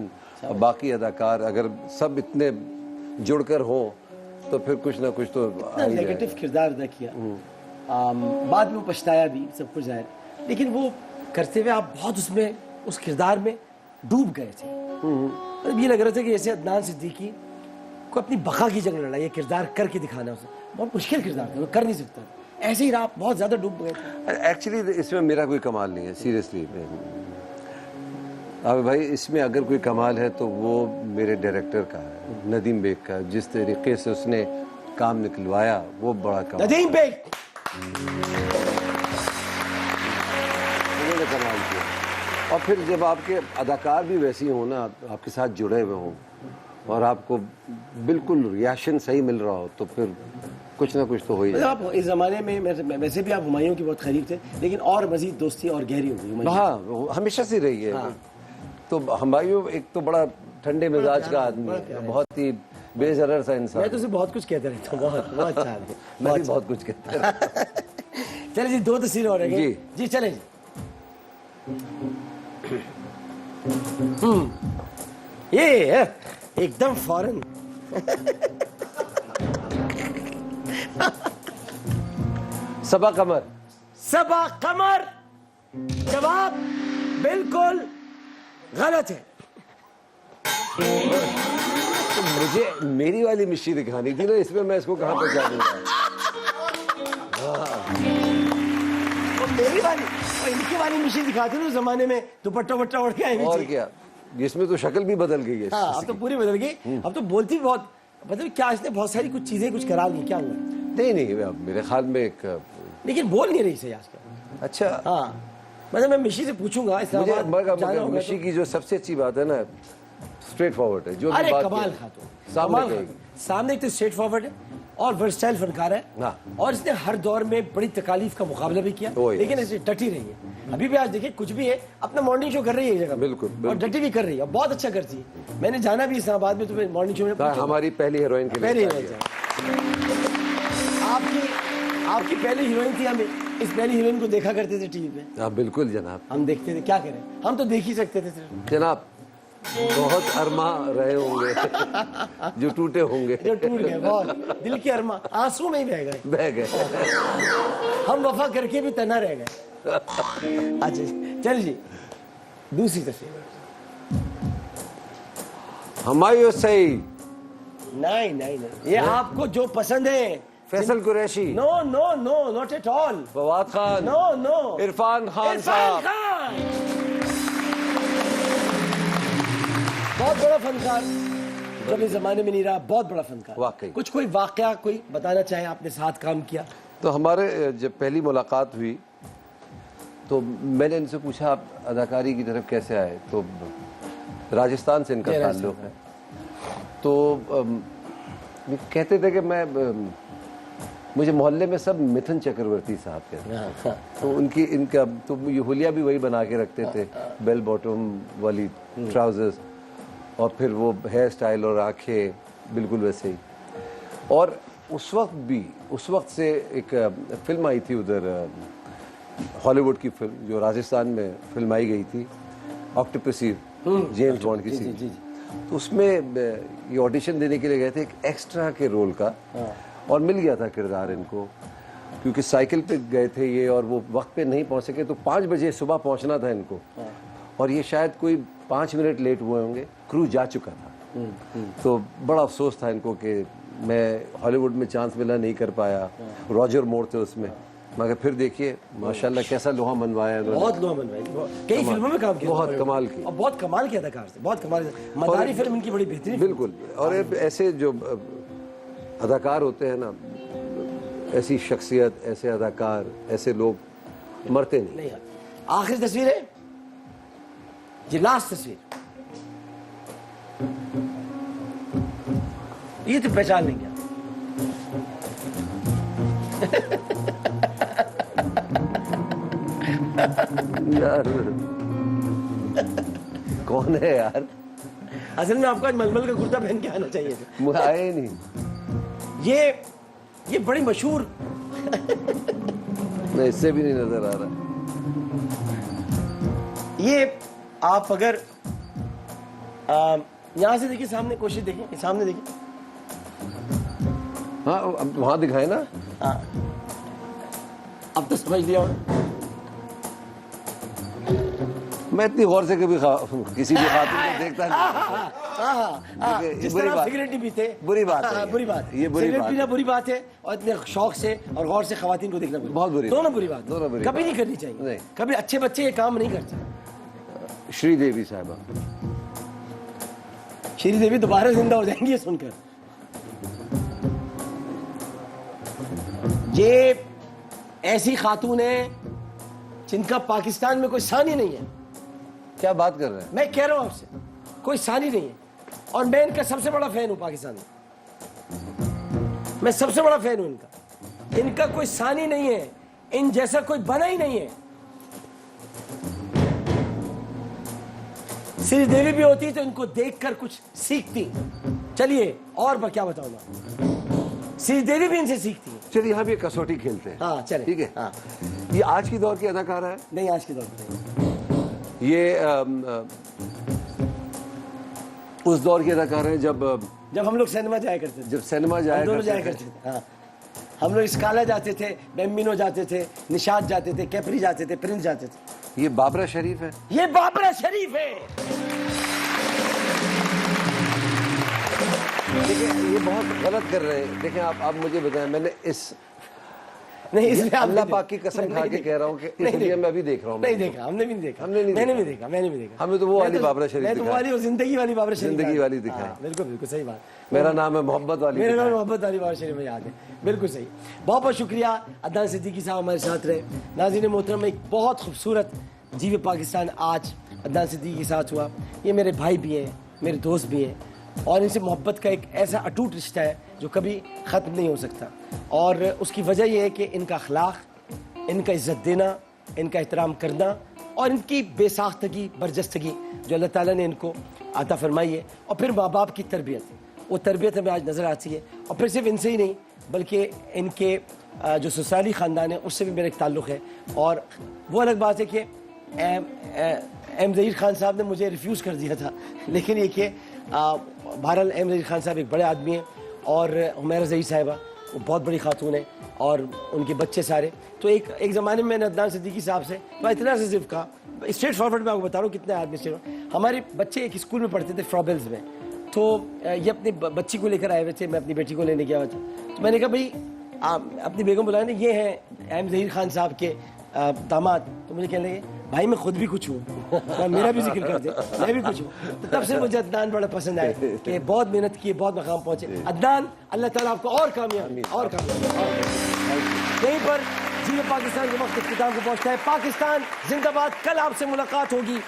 और बाकी अदाकार अगर सब इतने जुड़कर हो तो फिर कुछ ना कुछ तो आ ही नेगेटिव जाएगा। किरदार अदा किया। बाद में वो पछताया भी, सब कुछ जाहिर, लेकिन वो करते हुए आप बहुत उसमें उस किरदार में डूब गए थे। मतलब ये लग रहा था कि जैसे अदनान सिद्दीकी को अपनी बका की जंग लड़ाई, ये किरदार करके दिखाना, उसे बहुत मुश्किल किरदार था, वो कर नहीं सकता था। ऐसे ही आप बहुत ज्यादा डूब गए थे। एक्चुअली इसमें मेरा कोई कमाल नहीं है, सीरियसली। अब भाई इसमें अगर कोई कमाल है तो वो मेरे डायरेक्टर का है, नदीम बेग का। जिस तरीके से उसने काम निकलवाया वो बड़ा कमाल, नदीम बेग उन्होंने कमाल किया। और फिर जब आपके अदाकार भी वैसे ही हो ना, आपके साथ जुड़े हुए हों और आपको बिल्कुल रिएक्शन सही मिल रहा हो, तो फिर कुछ ना कुछ तो हो ही मतलब जाए। आप इस जमाने में वैसे भी आप हुमायूं की बहुत करीब थे, लेकिन और मजीद दोस्ती और गहरी हो गई हुमायूं। हाँ, वो हमेशा से रही है। तो हुमायूं एक तो बड़ा ठंडे मिजाज का आदमी है, बहुत ही बेजरर सा इंसान। मैं तो उसे बहुत कुछ कहते रहता हूँ, बहुत बहुत अच्छा आदमी। मैं भी बहुत कुछ कहता हूँ। चले जी, 2 तस्वीरें और रह गई। जी। जी चले जी। ये है, एकदम फौरन। सबा कमर। सबा कमर, जवाब बिल्कुल गलत है। तो मुझे मेरी वाली मिश्री दिखानी थी ना, इसमें मैं इसको कहाँ पहचानूंगा? वो मेरी वाली और इनकी वाली मिशी दिखाते थे उस जमाने में, दुपट्टा वट्टा ओढ़ के आएंगे। और क्या, इसमें तो शक्ल भी बदल गई है। हाँ, अब तो पूरी बदल गई। अब तो बोलती भी बहुत, मतलब क्या इसने बहुत सारी कुछ चीजें कुछ करा ली, क्या हुआ? नहीं, अब मेरे ख्याल में एक लेकिन बोल नहीं रही सही आजकल। अच्छा, हाँ, मतलब मैं मिशी से पूछूंगा इस्लामाबाद जाना मगर होगा मिशी तो। की जो सबसे अच्छी बात है ना, स्ट्रेट फॉरवर्ड है। जो भी अरे बात कमाल कहे, खातून, सामने कमाल कहेगी। खातून। सामने एक तो स्ट्रेट फॉरवर्ड है और वर्सटाइल फनकार है। हाँ। और इसने हर दौर में बड़ी तकालीफ का मुकाबला भी किया, Oh, yes. लेकिन ऐसे डटी रही है। अभी भी आज देखिए कुछ भी है, अपना मॉर्निंग शो कर रही है एक जगह पे। बिल्कुल, और बिल्कुल। डटी भी कर रही है और बहुत अच्छा करती है। मैंने जाना भी इस्लामाबाद में, तो फिर मॉर्निंग शो में हाँ, हमारी पहली हीरोइन के पहले लिए ही आपकी पहली हीरोइन थी। हम इस पहली हीरोइन को देखा करते थे टीवी पे। हाँ, बिल्कुल जनाब। हम देखते थे, क्या करें, हम तो देख ही सकते थे सिर्फ। जनाब, बहुत अरमा रहे होंगे जो टूटे होंगे, जो टूट गए, बहुत दिल के अरमा आंसू में ही बह गए। बह गए। हम वफा करके भी तना रह गए। अच्छा चल जी, दूसरी तस्वीर। हुमायूं सही, नहीं नहीं नहीं, ये आपको जो पसंद है। Faisal Qureshi, no no no, not at all. Fawad Khan, no no, Irfan Khan Irfan sahab. Khan, बहुत बड़ा फनकार, जब इस जमाने में नहीं रहा, बहुत बड़ा फनकार वाकई। कुछ कोई वाकया कोई बताना चाहे, आपने साथ काम किया? तो हमारे जब पहली मुलाकात हुई तो मैंने इनसे पूछा आप अदाकारी की तरफ कैसे आए, तो राजस्थान से इनका ताल्लुक है। तो ये कहते थे कि मुझे मोहल्ले में सब मिथुन चक्रवर्ती साहब कहते हैं। तो इनका तो ये हुलिया भी वही बना के रखते थे, बेल बॉटम वाली ट्राउजर्स, और फिर वो हेयर स्टाइल और आंखें बिल्कुल वैसे ही। और उस वक्त से एक फिल्म आई थी उधर, हॉलीवुड की फिल्म जो राजस्थान में फिल्माई गई थी, ऑक्टोपसी, जेम्स बॉन्ड की सीरीज। तो उसमें ये ऑडिशन देने के लिए गए थे एक एक्स्ट्रा के रोल का, और मिल गया था किरदार इनको, क्योंकि साइकिल पे गए थे ये और वो वक्त पे नहीं पहुंच सके, तो 5 बजे सुबह पहुंचना था इनको, और ये शायद कोई 5 मिनट लेट हुए होंगे, क्रू जा चुका था। तो बड़ा अफसोस था इनको कि मैं हॉलीवुड में चांस मिला, नहीं कर पाया। रॉजर मोर थे उसमें, मगर फिर देखिए माशाल्लाह कैसा लोहा मनवाया इन्होंने। बहुत लोहा मनवाई, कई फिल्मों में काम किया, बहुत कमाल की, और बहुत कमाल के अदाकार थे, बहुत कमाल। मदारी फिल्म इनकी बड़ी बेहतरीन। बिल्कुल। और ऐसे जो अदाकार होते हैं ना, ऐसी शख्सियत, ऐसे अदाकार, ऐसे लोग मरते नहीं। आखिरी तस्वीर है जी, लास्ट तस्वीर। ये तो पहचान नहीं गया। यार कौन है यार? असल में आपको आज मलमल का कुर्ता पहन के आना चाहिए था। मुझे आया ही नहीं। ये बड़ी मशहूर, नहीं इससे भी नहीं नजर आ रहा। ये आप अगर यहाँ से देखिए, सामने कोशिश देखिए, सामने देखिए। हाँ अब वहां दिखाए ना। हाँ, अब तो समझ लिया होगा। मैं इतनी गौर से कभी किसी भी खातून को देखता नहीं। देखिए, जिस बुरी तरह बात- सिगरेट नहीं पीते, बुरी बात है हाँ, ये। बुरी बात है। ये बुरी सिगरेट बात पीना है। बुरी बात है, और इतने शौक से और गौर से खवातीन को देखना बहुत बुरी दोनों बात। बुरी बात, दोनों बुरी कभी बात। नहीं करनी चाहिए। नहीं। कभी अच्छे बच्चे ये काम नहीं करते। श्रीदेवी साहबा, श्रीदेवी दोबारा जिंदा हो जाएंगी ये सुनकर। ये ऐसी खातून है जिनका पाकिस्तान में कोई सानी नहीं है। क्या बात कर रहे हैं? मैं कह रहा हूं आपसे, कोई सानी नहीं है, और मैं इनका सबसे बड़ा फैन हूं पाकिस्तान में। मैं सबसे बड़ा फैन हूं इनका। इनका कोई सानी नहीं है, इन जैसा कोई बना ही नहीं है। श्रीदेवी भी होती तो इनको देखकर कुछ सीखती। चलिए और क्या बताऊं मैं, श्रीदेवी भी इनसे सीखती है। चलिए यहाँ भी एक कसौटी खेलते हैं। हाँ चले, ठीक है। हाँ, ये आज की दौर की अदाकारा है। नहीं आज के दौर पे ये उस दौर की अदाकारा है जब जब हम लोग सिनेमा जाया करते थे, जब सिनेमा हम जाया दोनों जाया करते करते थे। हाँ, हम लोग स्काला जाते थे, बेम्बिनो जाते थे, निशात जाते थे, कैपरी जाते थे, प्रिंस जाते थे। थे। ये बाबरा शरीफ है। ये बाबरा शरीफ है। देखिए ये बहुत गलत कर रहे हैं। देखिए आप मुझे बताएं, मैंने इस नहीं ये इसलिए अल्लाह पाक की कसम खा के कह रहा हूँ कि इस दुनिया में अभी देख रहा हूँ। नहीं देखा, हमने भी नहीं देखा, हमने नहीं मैंने देखा। भी देखा, मैंने भी देखा। हमें तो वो वाली बाबरा शरीफ मैं तो वो दिखाई। वाली, वो जिंदगी वाली बाबरा शरीफ जिंदगी याद है। वाली दिखाई। हाँ, बिल्कुल बिल्कुल सही बात। मेरा नाम है मोहब्बत वाली मेरा नाम दिखाई। मोहब्बत वाली बाबरा शरीफ में याद है, बिल्कुल सही। बहुत बहुत शुक्रिया, अदनान सिद्दीकी साहब हमारे साथ रहे। नाज़रीन मोहतरम, एक बहुत खूबसूरत जीवे पाकिस्तान आज अदनान सिद्दीकी के साथ हुआ। ये मेरे भाई भी हैं, मेरे दोस्त भी हैं, और इनसे मोहब्बत का एक ऐसा अटूट रिश्ता है जो कभी ख़त्म नहीं हो सकता। और उसकी वजह यह है कि इनका अखलाक, इनका इज़्ज़त देना, इनका एहतराम करना, और इनकी बेसाख्तगी, बरजस्तगी जो अल्लाह ताला ने इनको अता फरमाई है, और फिर माँ बाप की तरबियत, वो तरबियत हमें आज नज़र आती है। और फिर सिर्फ इनसे ही नहीं, बल्कि इनके जो ससुराली ख़ानदान है उससे भी मेरा एक ताल्लुक़ है। और वो अलग बात है कि एम ज़हीर खान साहब ने मुझे रिफ्यूज़ कर दिया था, लेकिन ये कि बहरहाल एम ज़हीर खान साहब एक बड़े आदमी हैं, और हुमैरा ज़हीर साहिबा वो बहुत बड़ी खातून है, और उनके बच्चे सारे। तो एक ज़माने में मैंने अदनान सिद्दीकी साहब से मैं इतना से सिर्फ कहा, स्ट्रेट फॉरवर्ड में आपको बता रहा हूँ कितने आदमी से। हमारे बच्चे एक स्कूल में पढ़ते थे फ्रॉबेल्स में, तो ये अपनी बच्ची को लेकर आए हुए थे, मैं अपनी बेटी को लेने गया हुआ था। तो मैंने कहा भाई अपनी बेगम बुलाए ना, ये हैं एम ज़हीर खान साहब के दामाद। तो मुझे कहने लगे भाई मैं खुद भी कुछ हूँ, मेरा भी जिक्र कर दे, मैं भी कुछ हूँ। तो तब से मुझे अदनान बड़ा पसंद आया कि बहुत मेहनत की, बहुत मकाम पहुँचे। अदनान, अल्लाह ताला आपको और कामयाबी, और कामयाबी। यहीं पर जीवे पाकिस्तान के वक्त इख्तिताम को पहुँचता है। पाकिस्तान जिंदाबाद। कल आपसे मुलाकात होगी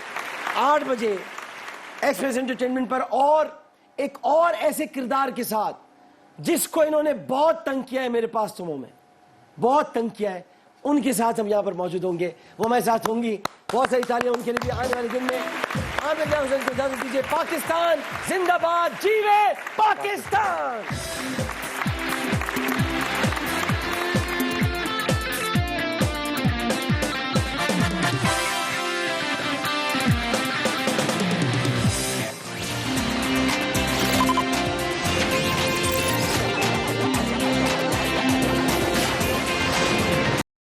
8 बजे एक्सप्रेस एंटरटेनमेंट पर, और एक और ऐसे किरदार के साथ जिसको इन्होंने बहुत तंग किया है मेरे पास तुमों में, बहुत तंग किया है, उनके साथ हम यहाँ पर मौजूद होंगे। वो हमारे साथ होंगी। बहुत सारी तालियां उनके लिए भी आने वाले दिन में। आमिर हुसैन को इजाजत दीजिए। पाकिस्तान जिंदाबाद, जीवे पाकिस्तान।